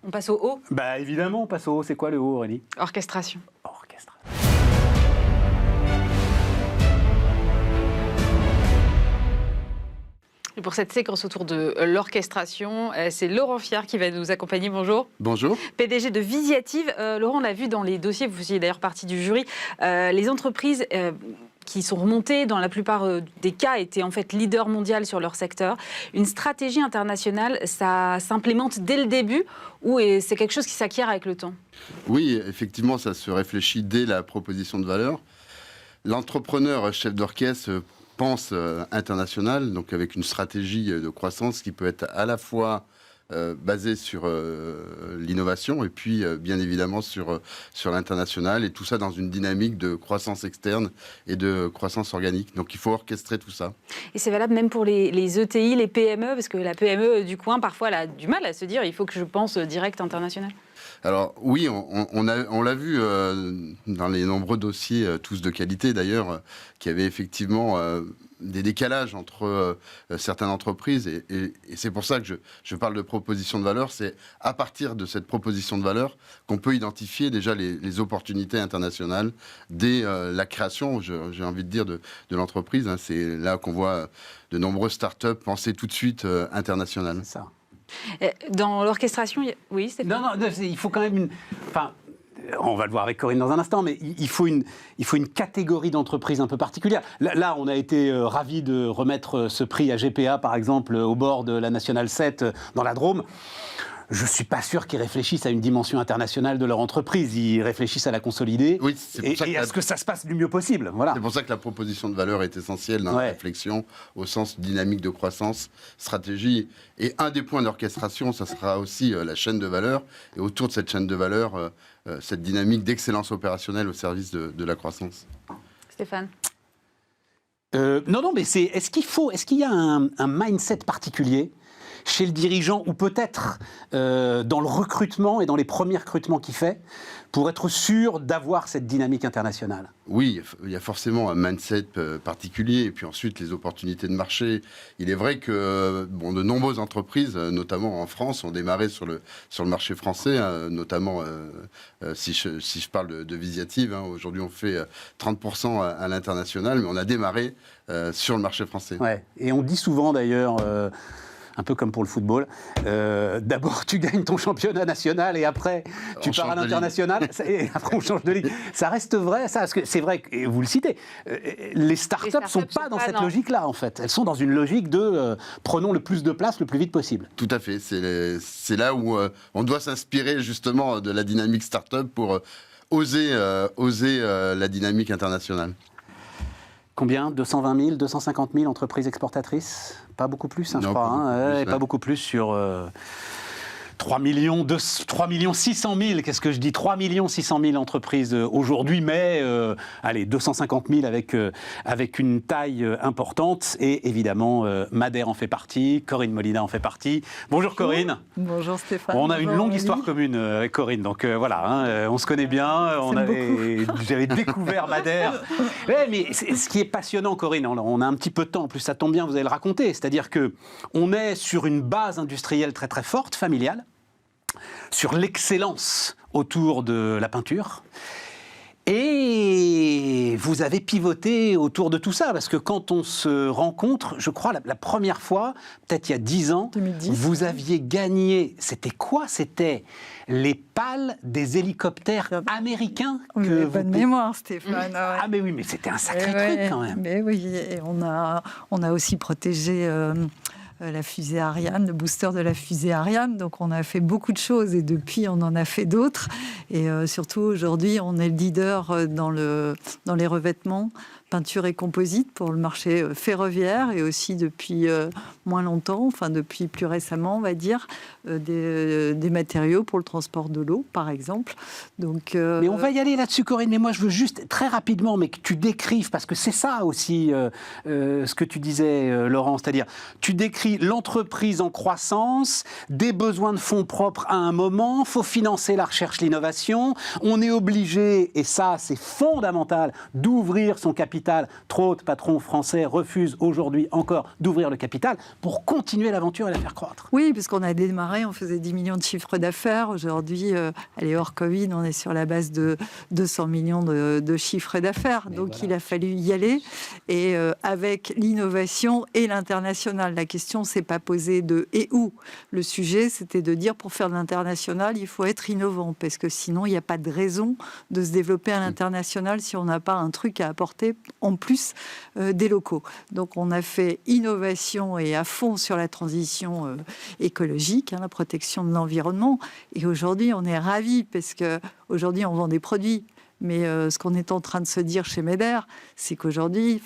On passe au haut. Bah évidemment, on passe au haut. C'est quoi le haut, Aurélie? Orchestration. Et pour cette séquence autour de l'orchestration, c'est Laurent Fiard qui va nous accompagner. Bonjour. Bonjour. PDG de Visiative. Laurent, on l'a vu dans les dossiers, vous faisiez d'ailleurs partie du jury, les entreprises qui sont remontées, dans la plupart des cas, étaient en fait leaders mondiaux sur leur secteur. Une stratégie internationale, ça s'implémente dès le début ou c'est quelque chose qui s'acquiert avec le temps? Oui, effectivement, ça se réfléchit dès la proposition de valeur. L'entrepreneur chef d'orchestre pense international, donc avec une stratégie de croissance qui peut être à la fois basée sur l'innovation et puis bien évidemment sur l'international, et tout ça dans une dynamique de croissance externe et de croissance organique. Donc il faut orchestrer tout ça. Et c'est valable même pour les ETI, les PME, parce que la PME du coin, parfois, elle a du mal à se dire il faut que je pense direct international. Alors oui, on l'a vu dans les nombreux dossiers, tous de qualité d'ailleurs, qui avaient effectivement des décalages entre certaines entreprises. Et c'est pour ça que je parle de proposition de valeur. C'est à partir de cette proposition de valeur qu'on peut identifier déjà les opportunités internationales dès la création, j'ai envie de dire, de l'entreprise. C'est là qu'on voit de nombreuses startups penser tout de suite international. C'est ça. Dans l'orchestration, oui, c'est... Non, il faut quand même Enfin, on va le voir avec Corinne dans un instant, mais il faut une catégorie d'entreprises un peu particulière. Là, on a été ravis de remettre ce prix à GPA, par exemple, au bord de la Nationale 7 dans la Drôme. Je ne suis pas sûr qu'ils réfléchissent à une dimension internationale de leur entreprise. Ils réfléchissent à la consolider oui, et à ce que ça se passe du mieux possible. Voilà. C'est pour ça que la proposition de valeur est essentielle dans la réflexion, au sens dynamique de croissance, stratégie. Et un des points d'orchestration, ça sera aussi la chaîne de valeur. Et autour de cette chaîne de valeur, cette dynamique d'excellence opérationnelle au service de la croissance. Stéphane? Non, mais est-ce qu'il y a un mindset particulier chez le dirigeant, ou peut-être dans le recrutement et dans les premiers recrutements qu'il fait, pour être sûr d'avoir cette dynamique internationale? Oui, il y a forcément un mindset particulier, et puis ensuite les opportunités de marché. Il est vrai que de nombreuses entreprises, notamment en France, ont démarré sur le marché français, notamment si je parle de Visiative. Aujourd'hui, on fait 30% à l'international, mais on a démarré sur le marché français. Ouais. Et on dit souvent d'ailleurs... un peu comme pour le football. D'abord, tu gagnes ton championnat national et après, tu pars à l'international. Et après, on change de ligue. Ça reste vrai, ça, parce que c'est vrai, et vous le citez, les startups ne sont pas dans cette logique-là, en fait. Elles sont dans une logique de prenons le plus de place le plus vite possible. Tout à fait. C'est là où on doit s'inspirer justement de la dynamique startup pour oser la dynamique internationale. Combien? 220 000, 250 000 entreprises exportatrices? Pas beaucoup plus, je crois. Et pas beaucoup plus sur 3 millions 600 000, qu'est-ce que je dis, 3 600 000 entreprises aujourd'hui, mais allez, 250 000 avec une taille importante. Et évidemment, Madère en fait partie, Corinne Molina en fait partie. Bonjour Corinne. Bonjour Stéphane. On a une longue Aurélie. histoire commune avec Corinne, donc voilà, hein, on se connaît bien. J'avais découvert Madère. Ouais, mais ce qui est passionnant, Corinne, on a un petit peu de temps, en plus ça tombe bien, vous allez le raconter, c'est-à-dire qu'on est sur une base industrielle très très forte, familiale, sur l'excellence autour de la peinture. Et vous avez pivoté autour de tout ça, parce que quand on se rencontre, je crois, la première fois, peut-être il y a 10 ans, 2010. vous aviez gagné, c'était quoi? C'était les pales des hélicoptères américains. Oui, que bonne mémoire, Stéphane. Ah mais oui, mais c'était un sacré truc quand même. Mais oui, et on a aussi protégé la fusée Ariane, le booster de la fusée Ariane. Donc on a fait beaucoup de choses et depuis on en a fait d'autres. Et surtout aujourd'hui on est le leader dans les revêtements, peinture et composite pour le marché ferroviaire et aussi depuis moins longtemps, enfin depuis plus récemment on va dire, des matériaux pour le transport de l'eau par exemple. Donc, mais on va y aller là-dessus Corinne, mais moi je veux juste très rapidement mais que tu décrives, parce que c'est ça aussi ce que tu disais Laurent, c'est-à-dire tu décris l'entreprise en croissance, des besoins de fonds propres à un moment, il faut financer la recherche, l'innovation, on est obligé, et ça c'est fondamental, d'ouvrir son capital. Trop de patrons français refusent aujourd'hui encore d'ouvrir le capital pour continuer l'aventure et la faire croître. Oui, parce qu'on a démarré, on faisait 10 millions de chiffres d'affaires. Aujourd'hui, allez, hors Covid, on est sur la base de 200 millions de chiffres d'affaires. Donc voilà. Il a fallu y aller. Et avec l'innovation et l'international, la question ne s'est pas posée de et où. Le sujet, c'était de dire pour faire de l'international, il faut être innovant. Parce que sinon, il n'y a pas de raison de se développer à l'international si on n'a pas un truc à apporter en plus des locaux. Donc on a fait innovation et à fond sur la transition écologique, la protection de l'environnement. Et aujourd'hui, on est ravis parce qu'aujourd'hui, on vend des produits. Mais ce qu'on est en train de se dire chez Meder, c'est qu'aujourd'hui,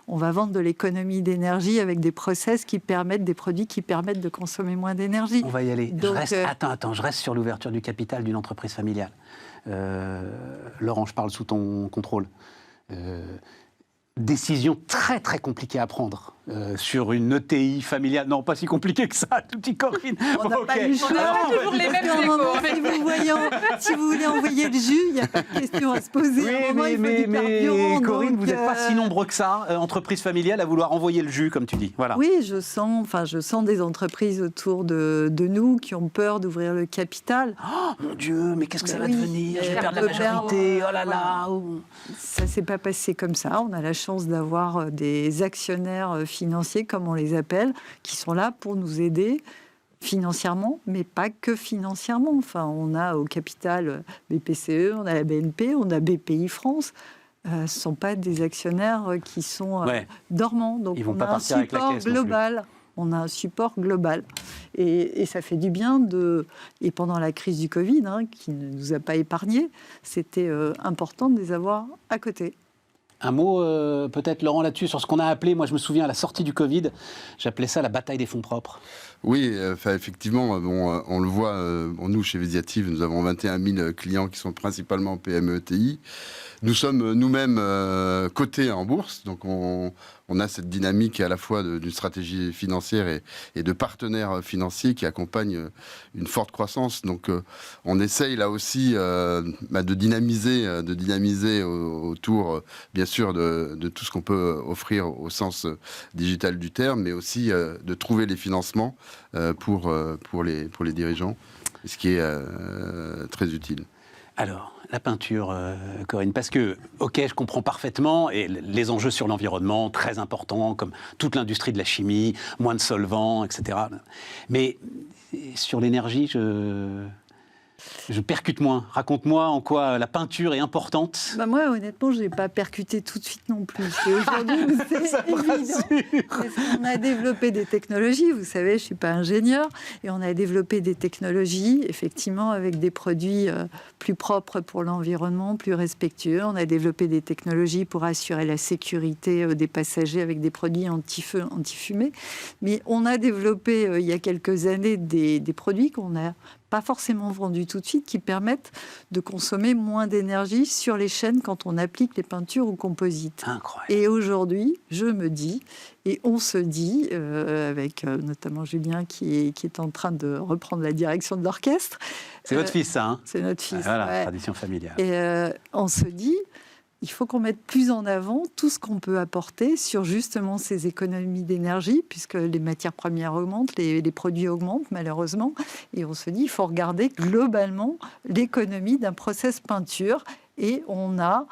on va vendre de l'économie d'énergie avec des process qui permettent, des produits qui permettent de consommer moins d'énergie. On va y aller. Donc, Attends, je reste sur l'ouverture du capital d'une entreprise familiale. Laurent, je parle sous ton contrôle. Décision très très compliquée à prendre sur une ETI familiale. Non, pas si compliqué que ça, tout petit Corinne. On n'a pas le choix. On n'a pas toujours les mêmes échos. Si vous voulez envoyer le jus, il n'y a pas de question à se poser. Oui, mais Corinne, vous n'êtes pas si nombreux que ça, entreprise familiale, à vouloir envoyer le jus, comme tu dis. Voilà. Oui, je sens des entreprises autour de nous qui ont peur d'ouvrir le capital. Oh mon Dieu, mais qu'est-ce que ça va devenir? Je vais perdre la majorité, oh là là. Ça ne s'est pas passé comme ça. On a la chance d'avoir des actionnaires financiers, comme on les appelle, qui sont là pour nous aider financièrement, mais pas que financièrement. Enfin, on a au capital BPCE, on a la BNP, on a BPI France. Ce ne sont pas des actionnaires qui sont dormants. Donc ils vont on pas a un partir avec la support caisse global. On a un support global. Et ça fait du bien Et pendant la crise du Covid, qui ne nous a pas épargnés, c'était important de les avoir à côté. Un mot, peut-être, Laurent, là-dessus, sur ce qu'on a appelé, moi je me souviens, à la sortie du Covid, j'appelais ça la bataille des fonds propres. Oui, effectivement, on le voit, nous, chez Visiative, nous avons 21 000 clients qui sont principalement PME, ETI. Nous sommes nous-mêmes cotés en bourse, donc on a cette dynamique à la fois d'une stratégie financière et de partenaires financiers qui accompagnent une forte croissance. Donc on essaye là aussi de dynamiser autour, bien sûr, de tout ce qu'on peut offrir au sens digital du terme, mais aussi de trouver les financements pour les dirigeants, ce qui est très utile. Alors, la peinture, Corinne, parce que, ok, je comprends parfaitement, et les enjeux sur l'environnement, très importants, comme toute l'industrie de la chimie, moins de solvants, etc. Mais sur l'énergie, Je percute moins. Raconte-moi en quoi la peinture est importante. Moi, honnêtement, je n'ai pas percuté tout de suite non plus. Et aujourd'hui, c'est évident. Parce qu'on a développé des technologies. Vous savez, je ne suis pas ingénieur. Et on a développé des technologies, effectivement, avec des produits plus propres pour l'environnement, plus respectueux. On a développé des technologies pour assurer la sécurité des passagers avec des produits anti-feu, anti-fumée. Mais on a développé, il y a quelques années, des produits qu'on n'a pas forcément vendus tout de suite, qui permettent de consommer moins d'énergie sur les chaînes quand on applique les peintures ou composites. Incroyable. Et aujourd'hui, je me dis, et on se dit, avec notamment Julien qui est en train de reprendre la direction de l'orchestre. C'est votre fils, ça, hein? C'est notre fils. Voilà, ouais. Tradition familiale. Et on se dit, il faut qu'on mette plus en avant tout ce qu'on peut apporter sur justement ces économies d'énergie, puisque les matières premières augmentent, les produits augmentent malheureusement. Et on se dit, il faut regarder globalement l'économie d'un process peinture. Et on n'a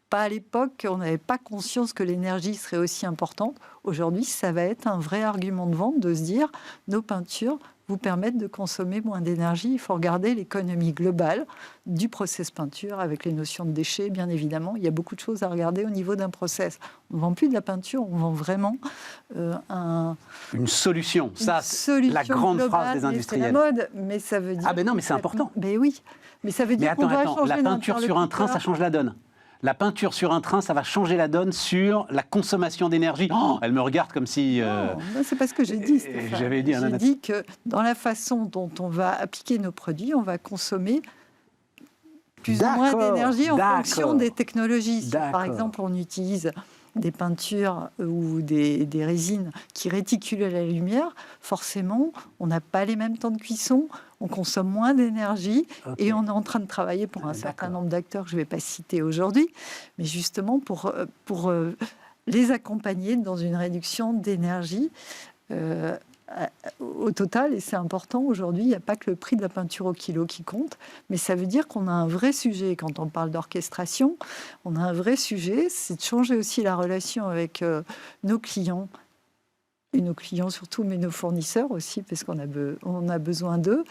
pas à l'époque, on n'avait pas conscience que l'énergie serait aussi importante. Aujourd'hui, ça va être un vrai argument de vente de se dire, nos peintures vous permettent de consommer moins d'énergie. Il faut regarder l'économie globale du process peinture avec les notions de déchets, bien évidemment. Il y a beaucoup de choses à regarder au niveau d'un process. On ne vend plus de la peinture, on vend vraiment une solution. Ça, c'est la grande globale, phrase des industriels. C'est la mode, mais ça veut dire... Ah ben non, mais c'est important. Mais oui, mais ça veut dire qu'on doit changer la peinture sur un train, ça change la donne. La peinture sur un train, ça va changer la donne sur la consommation d'énergie. Oh, elle me regarde comme si... Non, c'est pas ce que j'ai dit, Stéphane. J'avais dit, j'ai dit que dans la façon dont on va appliquer nos produits, on va consommer plus ou moins d'énergie en fonction des technologies. Si, par exemple, on utilise des peintures ou des résines qui réticulent la lumière, forcément, on n'a pas les mêmes temps de cuisson, on consomme moins d'énergie et on est en train de travailler pour un certain nombre d'acteurs que je ne vais pas citer aujourd'hui, mais justement pour les accompagner dans une réduction d'énergie au total. Et c'est important, aujourd'hui, il n'y a pas que le prix de la peinture au kilo qui compte, mais ça veut dire qu'on a un vrai sujet. Quand on parle d'orchestration, on a un vrai sujet, c'est de changer aussi la relation avec nos clients, et nos clients surtout, mais nos fournisseurs aussi, parce qu'on a besoin d'eux,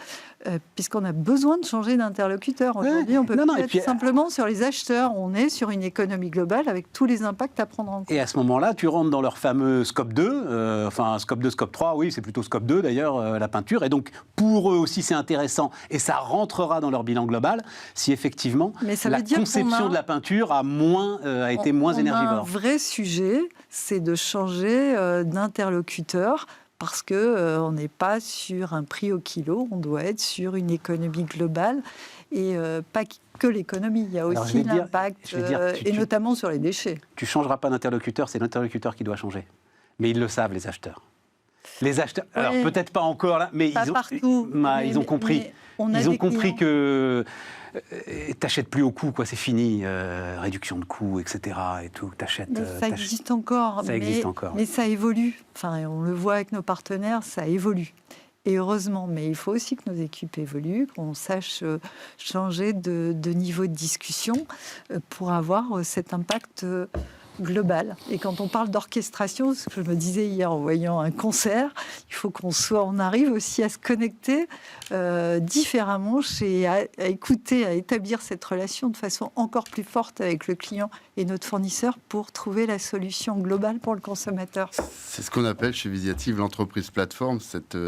puisqu'on a besoin de changer d'interlocuteur. Aujourd'hui, on peut être simplement sur les acheteurs, on est sur une économie globale avec tous les impacts à prendre en compte. Et à ce moment-là, tu rentres dans leur fameux scope 2, scope 2, scope 3, oui, c'est plutôt scope 2 d'ailleurs, la peinture, et donc pour eux aussi c'est intéressant, et ça rentrera dans leur bilan global, si effectivement la conception de la peinture a été moins énergivore. Un vrai sujet, c'est de changer d'interlocuteur, parce qu'on n'est pas sur un prix au kilo, on doit être sur une économie globale, et pas que l'économie, il y a aussi l'impact, et notamment sur les déchets. Tu ne changeras pas d'interlocuteur, c'est l'interlocuteur qui doit changer. Mais ils le savent, les acheteurs. Les acheteurs, alors peut-être pas encore là, mais ils ont compris. Ils ont compris que t'achètes plus au coût, quoi, c'est fini, réduction de coûts, etc. Et tout, t'achètes. Ça existe encore. Mais ça évolue. Enfin, on le voit avec nos partenaires, ça évolue. Et heureusement, mais il faut aussi que nos équipes évoluent, qu'on sache changer de niveau de discussion pour avoir cet impact global. Et quand on parle d'orchestration, ce que je me disais hier en voyant un concert, il faut on arrive aussi à se connecter différemment, à écouter, à établir cette relation de façon encore plus forte avec le client et notre fournisseur pour trouver la solution globale pour le consommateur. C'est ce qu'on appelle chez Visiative l'entreprise plateforme, cette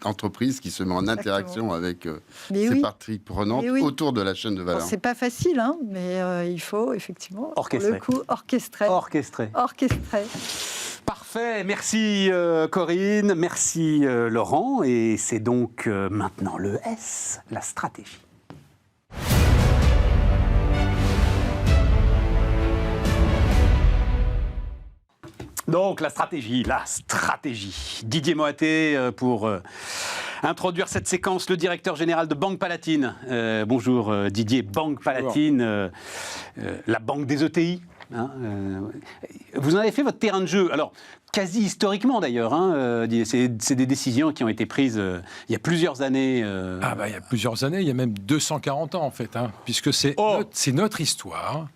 entreprise qui se met en interaction avec ses parties prenantes autour de la chaîne de valeur. C'est pas facile, hein, mais il faut effectivement orchestrer. Pour le coup orchestrer. Parfait, merci Corinne, merci Laurent, et c'est donc maintenant le S, la stratégie. Donc la stratégie. Didier Moatet pour introduire cette séquence, le directeur général de Banque Palatine. Bonjour Didier, Banque Palatine, la banque des ETI. Vous en avez fait votre terrain de jeu. Alors, quasi historiquement d'ailleurs. C'est des décisions qui ont été prises il y a plusieurs années. Il y a plusieurs années, il y a même 240 ans en fait, puisque c'est notre histoire,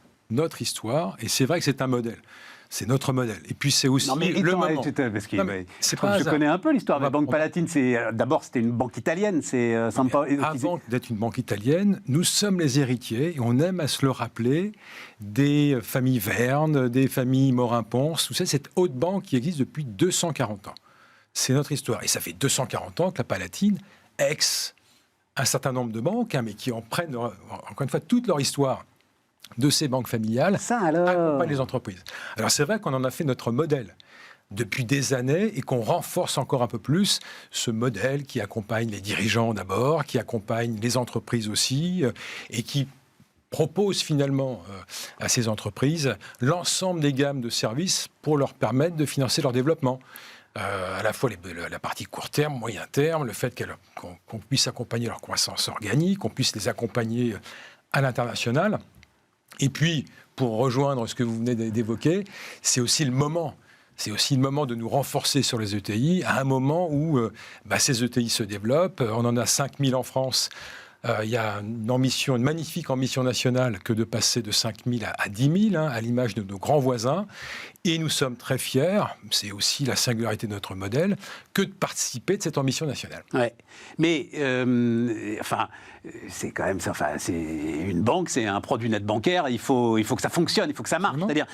et c'est vrai que c'est un modèle. C'est notre modèle. Et puis c'est aussi le moment. Parce que, c'est pas je connais un peu l'histoire. La Banque Palatine, d'abord c'était une banque italienne. Avant d'être une banque italienne, nous sommes les héritiers, et on aime à se le rappeler, des familles Verne, des familles Morin-Ponce. Vous savez, cette haute banque qui existe depuis 240 ans. C'est notre histoire. Et ça fait 240 ans que la Palatine, un certain nombre de banques, mais qui en prennent, encore une fois, toute leur histoire de ces banques familiales, accompagnent les entreprises. Alors c'est vrai qu'on en a fait notre modèle depuis des années et qu'on renforce encore un peu plus ce modèle qui accompagne les dirigeants d'abord, qui accompagne les entreprises aussi, et qui propose finalement à ces entreprises l'ensemble des gammes de services pour leur permettre de financer leur développement. À la fois la partie court terme, moyen terme, le fait qu'on puisse accompagner leur croissance organique, qu'on puisse les accompagner à l'international. Et puis, pour rejoindre ce que vous venez d'évoquer, c'est aussi le moment. C'est aussi le moment de nous renforcer sur les ETI, à un moment où ces ETI se développent. On en a 5000 en France. Il y a une magnifique ambition nationale que de passer de 5000 à 10 000, à l'image de nos grands voisins. Et nous sommes très fiers, c'est aussi la singularité de notre modèle, que de participer de cette ambition nationale. Ouais. Mais, c'est quand même, c'est une banque, c'est un produit net bancaire, il faut que ça fonctionne, il faut que ça marche. C'est-à-dire,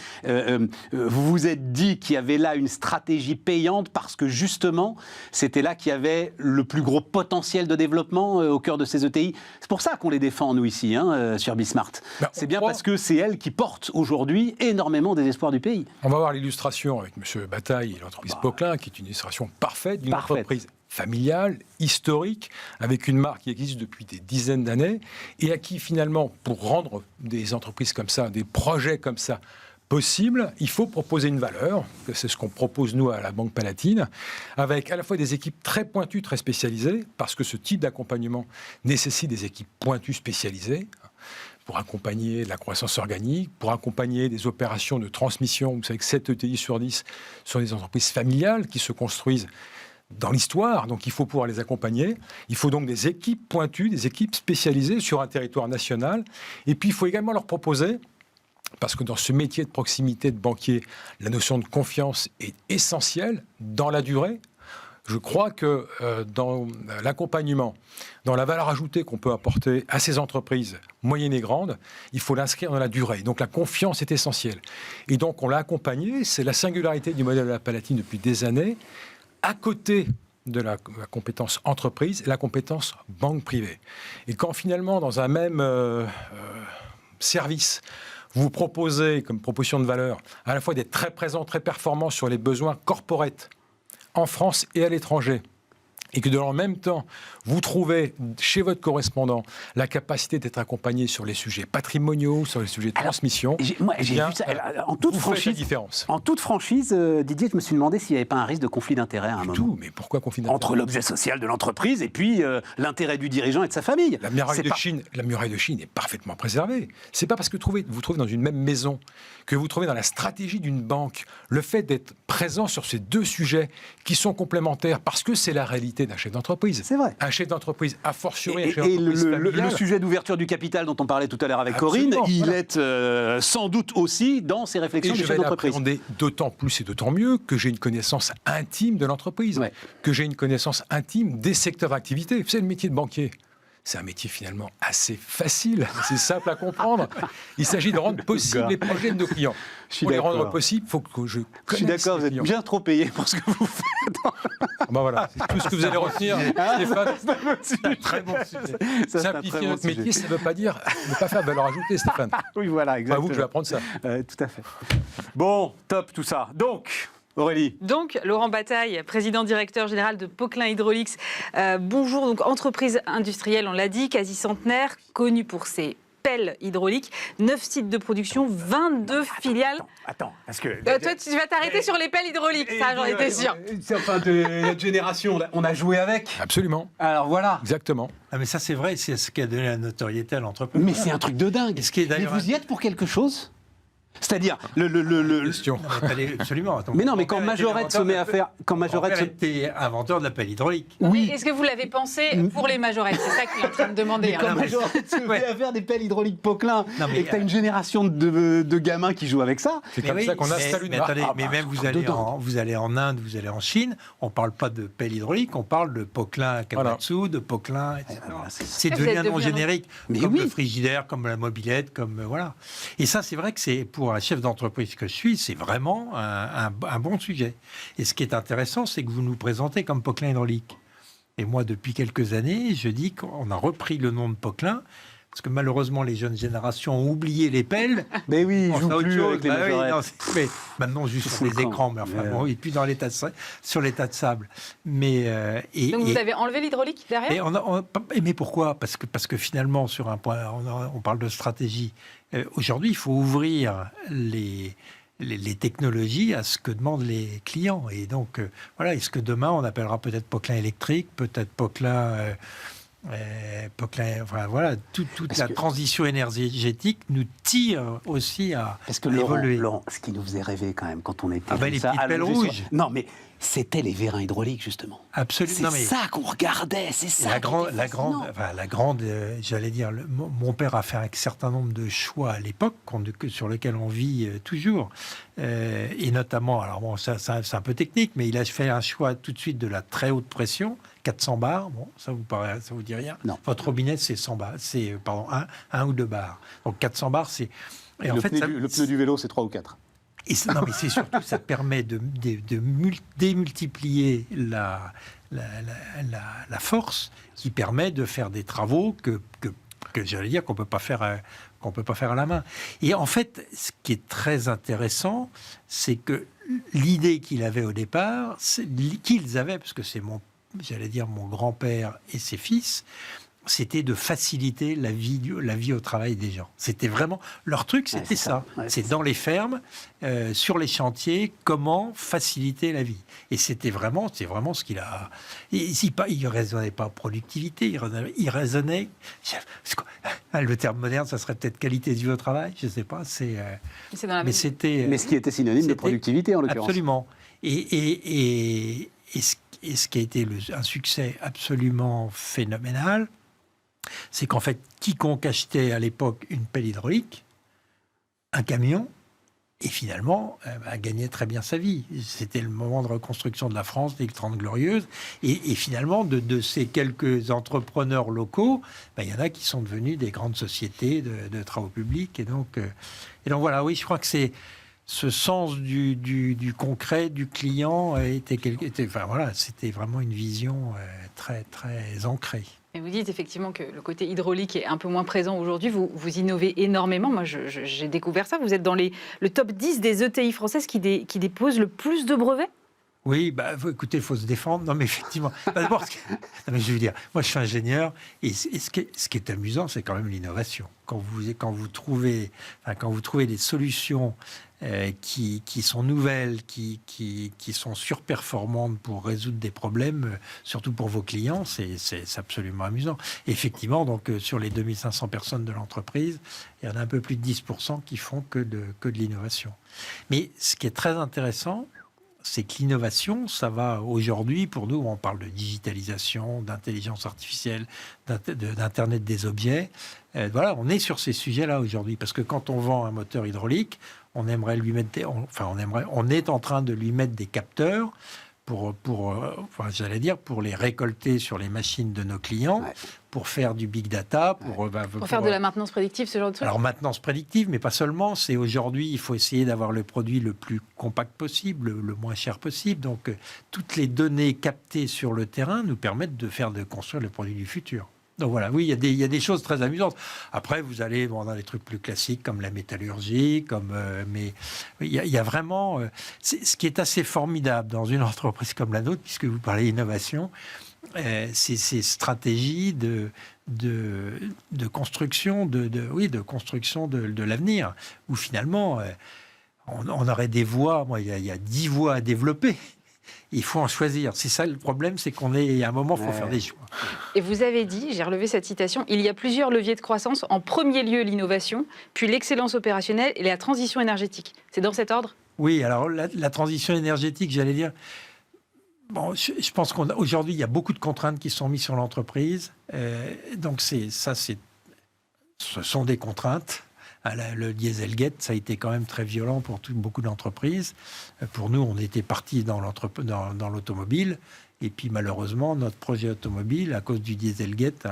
vous vous êtes dit qu'il y avait là une stratégie payante parce que justement, c'était là qu'il y avait le plus gros potentiel de développement au cœur de ces ETI. C'est pour ça qu'on les défend, nous, ici, sur Bismart. C'est bien parce que c'est elles qui portent aujourd'hui énormément des espoirs du pays. On va voir l'illustration avec M. Bataille et l'entreprise Poquelin, qui est une illustration parfaite d'une entreprise familiale, historique, avec une marque qui existe depuis des dizaines d'années, et à qui finalement, pour rendre des entreprises comme ça, des projets comme ça, possible, il faut proposer une valeur, c'est ce qu'on propose nous à la Banque Palatine, avec à la fois des équipes très pointues, très spécialisées, parce que ce type d'accompagnement nécessite des équipes pointues spécialisées, pour accompagner de la croissance organique, pour accompagner des opérations de transmission. Vous savez que 7 ETI sur 10 sont des entreprises familiales qui se construisent dans l'histoire, donc il faut pouvoir les accompagner. Il faut donc des équipes pointues, des équipes spécialisées sur un territoire national. Et puis il faut également leur proposer, parce que dans ce métier de proximité de banquier, la notion de confiance est essentielle dans la durée. Je crois que dans l'accompagnement, dans la valeur ajoutée qu'on peut apporter à ces entreprises moyennes et grandes, il faut l'inscrire dans la durée. Donc la confiance est essentielle. Et donc on l'a accompagné, c'est la singularité du modèle de la Palatine depuis des années, à côté de la compétence entreprise et la compétence banque privée. Et quand finalement, dans un même service, vous proposez comme proposition de valeur à la fois d'être très présent, très performant sur les besoins corporate en France et à l'étranger, et que dans le même temps, vous trouvez chez votre correspondant la capacité d'être accompagné sur les sujets patrimoniaux, sur les sujets de transmission. J'ai vu ça. En toute franchise, Didier, je me suis demandé s'il n'y avait pas un risque de conflit d'intérêts à un moment. Tout, mais pourquoi conflit d'intérêts ? Entre l'objet social de l'entreprise et puis l'intérêt du dirigeant et de sa famille. La muraille de Chine est parfaitement préservée. C'est pas parce que vous trouvez dans une même maison que vous trouvez dans la stratégie d'une banque le fait d'être présent sur ces deux sujets qui sont complémentaires, parce que c'est la réalité d'un chef d'entreprise. C'est vrai. Un chef d'entreprise, a fortiori, un chef d'entreprise familial. Le sujet d'ouverture du capital dont on parlait tout à l'heure avec Corinne, il est sans doute aussi dans ses réflexions du chef d'entreprise. Et je vais l'appréhender d'autant plus et d'autant mieux que j'ai une connaissance intime de l'entreprise, que j'ai une connaissance intime des secteurs d'activité. C'est le métier de banquier. C'est un métier finalement assez facile, assez simple à comprendre. Il s'agit de rendre possible les projets de nos clients. Pour les rendre possibles, il faut que je connaisse. Je suis d'accord, vous êtes bien trop payé pour ce que vous faites. Voilà, c'est tout ce que vous allez retenir, Stéphane. C'est un très bon sujet. Simplifier notre métier, ça ne veut pas dire ne pas faire de valeur ajoutée, Stéphane. Oui, voilà, exactement. Pas vous que je vais apprendre ça. Tout à fait. Bon, top tout ça. Donc, Aurélie. Donc, Laurent Bataille, président directeur général de Poquelin Hydraulics. Bonjour, donc entreprise industrielle, on l'a dit, quasi centenaire, connue pour ses pelles hydrauliques, 9 sites de production, 22 filiales. Attends, parce que... toi, tu vas t'arrêter sur les pelles hydrauliques, ça, j'en étais sûr. Enfin, de notre génération, on a joué avec. Absolument. Alors voilà. Exactement. Ah, mais ça, c'est vrai, c'est ce qui a donné la notoriété à l'entreprise. Mais c'est un truc de dingue. Et ce qui est mais vous y êtes pour quelque chose ? C'est-à-dire Absolument. Attends, mais non, mais quand Majorette se met à faire, quand Majorette était inventeur de la pelle hydraulique. Oui. Est-ce que vous l'avez pensé pour les majorettes? C'est ça qu'il est en train de demander. Mais quand Majorette se met à faire des pelles hydrauliques Poquelin et que t'as une génération de gamins qui jouent avec ça, c'est comme ça qu'on installe une marque. Mais même vous allez en Inde, vous allez en Chine, on parle pas de pelle hydraulique, on parle de Poquelin Kamatsu, de Poquelin, etc. C'est devenu un nom générique, comme le frigidaire, comme la mobilette, comme voilà. Et ça, c'est vrai que c'est pour un chef d'entreprise que je suis, c'est vraiment un bon sujet. Et ce qui est intéressant, c'est que vous nous présentez comme Poquelin hydraulique. Et moi, depuis quelques années, je dis qu'on a repris le nom de Poquelin, parce que malheureusement, les jeunes générations ont oublié les pelles. Mais oui, ils jouent plus avec les majorettes. Mais maintenant, juste sur les écrans, mais enfin, bon, et puis dans les sur les tas de sable. Mais, donc vous avez enlevé l'hydraulique derrière? Mais pourquoi? Parce que finalement, sur un point, on parle de stratégie. Aujourd'hui, il faut ouvrir les technologies à ce que demandent les clients. Et donc, voilà, est-ce que demain, on appellera peut-être Poquelin électrique, peut-être Poquelin... enfin, voilà, toute la transition énergétique nous tire aussi à évoluer. Laurent, ce qui nous faisait rêver quand même quand on était les petites pelles rouges. Non, mais c'était les vérins hydrauliques justement. Absolument. C'est ça qu'on regardait, c'est ça. La grande, j'allais dire, mon père a fait un certain nombre de choix à l'époque sur lesquels on vit toujours, et notamment, alors bon, ça c'est un peu technique, mais il a fait un choix tout de suite de la très haute pression. 400 bars, bon, ça vous dit rien. Non. Votre robinet, c'est 100 bars, c'est un ou deux bars. Donc 400 bars, c'est. Et en fait, le pneu du vélo, c'est 3 ou 4. Non, mais c'est surtout, ça permet de démultiplier la force, qui permet de faire des travaux que j'allais dire qu'on peut pas faire à la main. Et en fait, ce qui est très intéressant, c'est que l'idée qu'il avait au départ, qu'ils avaient, parce que c'est mon grand-père et ses fils, c'était de faciliter la vie au travail des gens. C'était vraiment... Leur truc, c'était ça. C'est dans les fermes, sur les chantiers, comment faciliter la vie. Et c'est vraiment ce qu'il a... Il ne raisonnait pas productivité, il raisonnait... Le terme moderne, ça serait peut-être qualité de vie au travail, je ne sais pas. Mais ce qui était synonyme de productivité, en l'occurrence. Absolument. Et ce qui a été un succès absolument phénoménal, c'est qu'en fait, quiconque achetait à l'époque une pelle hydraulique, un camion, et finalement, gagnait très bien sa vie. C'était le moment de reconstruction de la France, des 30 Glorieuses. Et finalement, de ces quelques entrepreneurs locaux, il y en a qui sont devenus des grandes sociétés de travaux publics. Et donc voilà, oui, je crois que c'est... Ce sens du concret, du client, c'était vraiment une vision très, très ancrée. Et vous dites effectivement que le côté hydraulique est un peu moins présent aujourd'hui. Vous innovez énormément. Moi, j'ai découvert ça. Vous êtes dans le top 10 des ETI françaises qui déposent le plus de brevets? Oui, écoutez, il faut se défendre. Non, mais effectivement. D'abord, je veux dire, moi, je suis ingénieur, et ce qui est amusant, c'est quand même l'innovation. Quand vous trouvez des solutions qui sont nouvelles, qui sont surperformantes pour résoudre des problèmes, surtout pour vos clients, c'est absolument amusant. Effectivement, donc sur les 2500 personnes de l'entreprise, il y en a un peu plus de 10% qui font que de l'innovation. Mais ce qui est très intéressant, c'est que l'innovation, ça va aujourd'hui, pour nous, on parle de digitalisation, d'intelligence artificielle, d'Internet des objets. Voilà, on est sur ces sujets-là aujourd'hui, parce que quand on vend un moteur hydraulique, on aimerait lui mettre, on est en train de lui mettre des capteurs pour les récolter sur les machines de nos clients, pour faire du big data, pour faire de la maintenance prédictive, ce genre de trucs. Alors maintenance prédictive, mais pas seulement. C'est aujourd'hui, il faut essayer d'avoir le produit le plus compact possible, le moins cher possible. Donc toutes les données captées sur le terrain nous permettent de construire le produit du futur. Donc voilà, oui, il y a des choses très amusantes. Après, vous allez dans les trucs plus classiques comme la métallurgie, mais il y a vraiment... ce qui est assez formidable dans une entreprise comme la nôtre, puisque vous parlez d'innovation, c'est ces stratégies de construction, de construction de l'avenir, où finalement, on aurait des voies, il y a 10 voies à développer. Il faut en choisir. C'est ça le problème, c'est qu'on est à un moment, il faut faire des choix. Et vous avez dit, j'ai relevé cette citation, il y a plusieurs leviers de croissance. En premier lieu, l'innovation, puis l'excellence opérationnelle et la transition énergétique. C'est dans cet ordre ? Oui, alors la transition énergétique, j'allais dire... Bon, je pense qu'aujourd'hui, il y a beaucoup de contraintes qui sont mises sur l'entreprise. Donc, ce sont des contraintes. Le Dieselgate, ça a été quand même très violent pour beaucoup d'entreprises. Pour nous, on était partis dans l'automobile. Et puis, malheureusement, notre projet automobile, à cause du Dieselgate,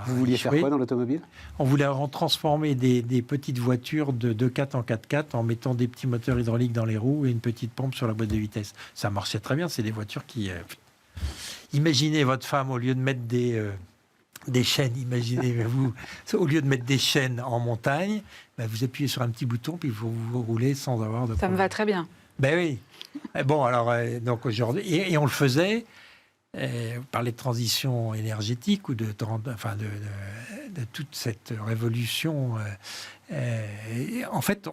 Vous vouliez faire quoi dans l'automobile ? On voulait transformer des petites voitures de 2x4 en 4x4 en mettant des petits moteurs hydrauliques dans les roues et une petite pompe sur la boîte de vitesse. Ça marchait très bien. C'est des voitures qui... Imaginez votre femme, au lieu de mettre des chaînes, imaginez-vous, au lieu de mettre des chaînes en montagne, ben vous appuyez sur un petit bouton puis vous roulez sans avoir de problème. Ça me va très bien. Ben oui. Bon, alors, donc aujourd'hui... Et on le faisait... Vous parlez de transition énergétique ou de toute cette révolution. En fait,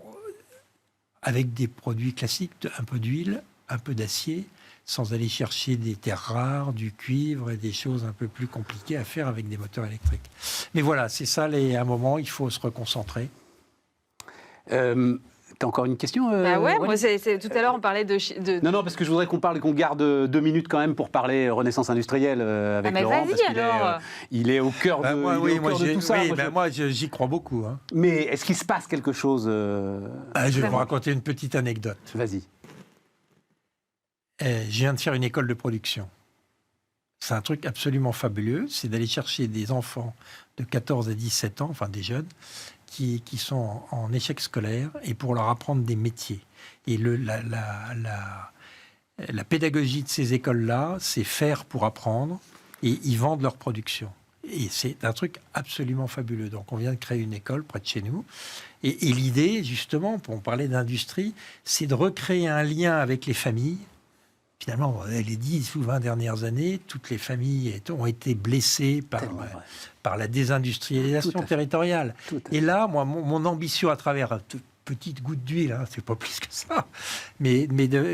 avec des produits classiques, un peu d'huile, un peu d'acier, sans aller chercher des terres rares, du cuivre et des choses un peu plus compliquées à faire avec des moteurs électriques. Mais voilà, c'est ça, à un moment, il faut se reconcentrer. T'as encore une question ouais, moi, tout à l'heure, on parlait de... Non, parce que je voudrais qu'on garde 2 minutes quand même pour parler renaissance industrielle avec Laurent. Vas-y, alors. Il est au cœur de tout ça. Moi, j'y crois beaucoup. Hein. Mais est-ce qu'il se passe quelque chose Je vais vous raconter une petite anecdote. Vas-y. Je viens de faire une école de production. C'est un truc absolument fabuleux. C'est d'aller chercher des enfants de 14 à 17 ans, enfin des jeunes, qui sont en échec scolaire et pour leur apprendre des métiers. Et la pédagogie de ces écoles-là, c'est faire pour apprendre et ils vendent leur production. Et c'est un truc absolument fabuleux. Donc on vient de créer une école près de chez nous. Et l'idée, justement, pour parler d'industrie, c'est de recréer un lien avec les familles. Finalement, les 10 ou 20 dernières années, toutes les familles ont été blessées par la désindustrialisation territoriale. Et là, moi, mon ambition à travers une petite goutte d'huile, hein, c'est pas plus que ça, mais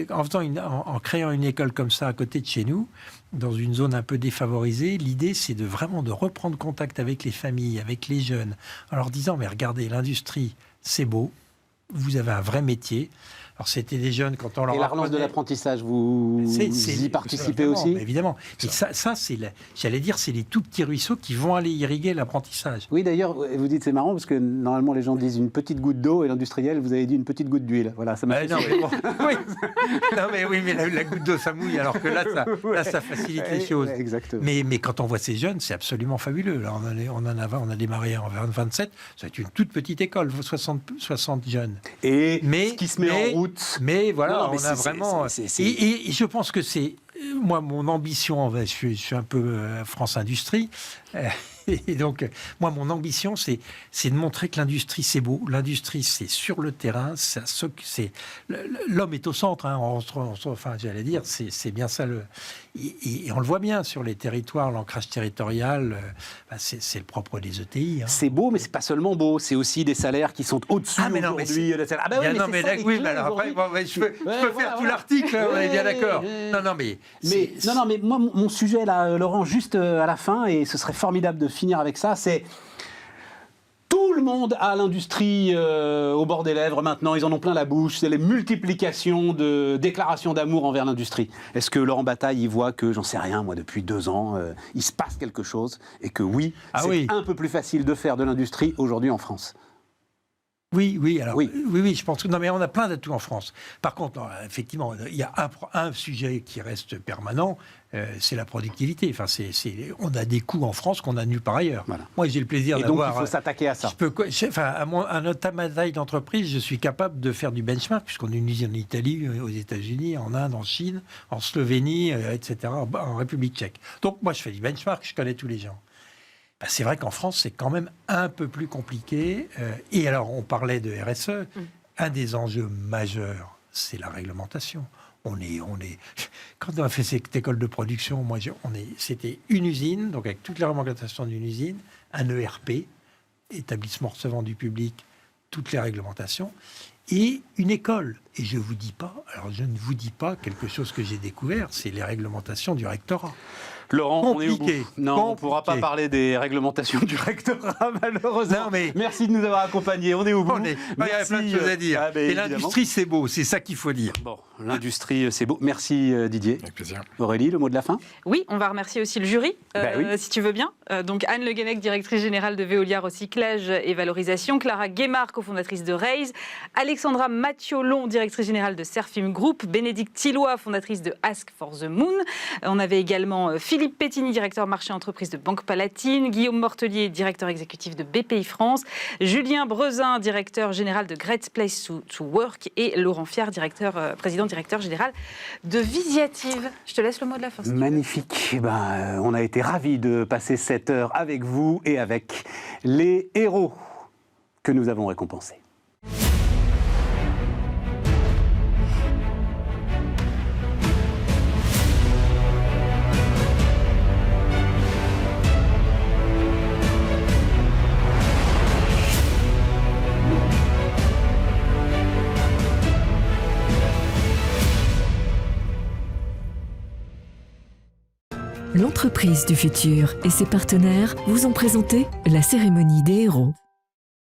en créant une école comme ça à côté de chez nous, dans une zone un peu défavorisée, l'idée, c'est vraiment de reprendre contact avec les familles, avec les jeunes, en leur disant, mais regardez, l'industrie, c'est beau, vous avez un vrai métier. Alors, c'était des jeunes, quand on leur... Et la relance de l'apprentissage, vous y participez aussi ? Évidemment. Et ça j'allais dire, c'est les tout petits ruisseaux qui vont aller irriguer l'apprentissage. Oui, d'ailleurs, vous dites, c'est marrant, parce que normalement, les gens disent une petite goutte d'eau, et l'industriel, vous avez dit une petite goutte d'huile. Voilà, ça m'a fait mais la goutte d'eau, ça mouille, alors que là, ça facilite les choses. Exactement. Mais quand on voit ces jeunes, c'est absolument fabuleux. Là, on a démarré en 27, ça va être une toute petite école, 60 jeunes. Et ce qui se met en route. Mais voilà, on a vraiment... Et je pense que c'est... Moi, mon ambition, je suis un peu France Industrie, et donc, moi, mon ambition, c'est de montrer que l'industrie, c'est beau. L'industrie, c'est sur le terrain. L'homme est au centre. Hein, enfin, j'allais dire, c'est bien ça. Et on le voit bien sur les territoires, l'ancrage territorial, c'est le propre des ETI. Hein. C'est beau, mais c'est pas seulement beau. C'est aussi des salaires qui sont au-dessus aujourd'hui. Je peux faire tout l'article, on est bien d'accord. Mais moi, mon sujet, là, Laurent, juste à la fin, et ce serait formidable de finir avec ça, c'est tout le monde a l'industrie au bord des lèvres maintenant, ils en ont plein la bouche, c'est les multiplications de déclarations d'amour envers l'industrie. Est-ce que Laurent Bataille, il voit que, j'en sais rien, moi, depuis 2 ans, il se passe quelque chose, et que c'est un peu plus facile de faire de l'industrie aujourd'hui en France ? Oui, je pense que... Non, mais on a plein d'atouts en France. Par contre, effectivement, il y a un sujet qui reste permanent, c'est la productivité. Enfin, on a des coûts en France qu'on a nuls par ailleurs. Voilà. Moi, j'ai le plaisir d'avoir... Et donc, il faut s'attaquer à ça. À notre taille d'entreprise, je suis capable de faire du benchmark, puisqu'on a une usine en Italie, aux États-Unis, en Inde, en Chine, en Slovénie, etc., en République tchèque. Donc, moi, je fais du benchmark, je connais tous les gens. C'est vrai qu'en France, c'est quand même un peu plus compliqué. Et alors, on parlait de RSE. Un des enjeux majeurs, c'est la réglementation. Quand on a fait cette école de production, c'était une usine, donc avec toutes les réglementations d'une usine, un ERP, établissement recevant du public, toutes les réglementations. et une école. Et je ne vous dis pas quelque chose que j'ai découvert, c'est les réglementations du rectorat. Laurent, compliqué. On ne pourra pas parler des réglementations du rectorat, malheureusement. Non, mais merci de nous avoir accompagnés. On est au bout. Il y a plein de choses à dire. Et l'industrie, c'est beau, c'est ça qu'il faut dire. Bon, l'industrie, c'est beau. Merci Didier. Avec plaisir. Aurélie, le mot de la fin? Oui, on va remercier aussi le jury, oui. si tu veux bien. Donc Anne Le Guenec, directrice générale de Veolia Recyclage et Valorisation, Clara Guémard, cofondatrice de Raise, Alexandra Mathiolon, directrice générale de Serfim Group, Bénédicte Tilloy, fondatrice de Ask for the Moon. On avait également Philippe Pétini, directeur marché entreprise de Banque Palatine, Guillaume Mortelier, directeur exécutif de BPI France, Julien Brezin, directeur général de Great Place to Work, et Laurent Fiard, président-directeur général de Visiative. Je te laisse le mot de la fin. Magnifique. On a été ravis de passer cette heure avec vous et avec les héros que nous avons récompensés. L'entreprise du futur et ses partenaires vous ont présenté la cérémonie des héros.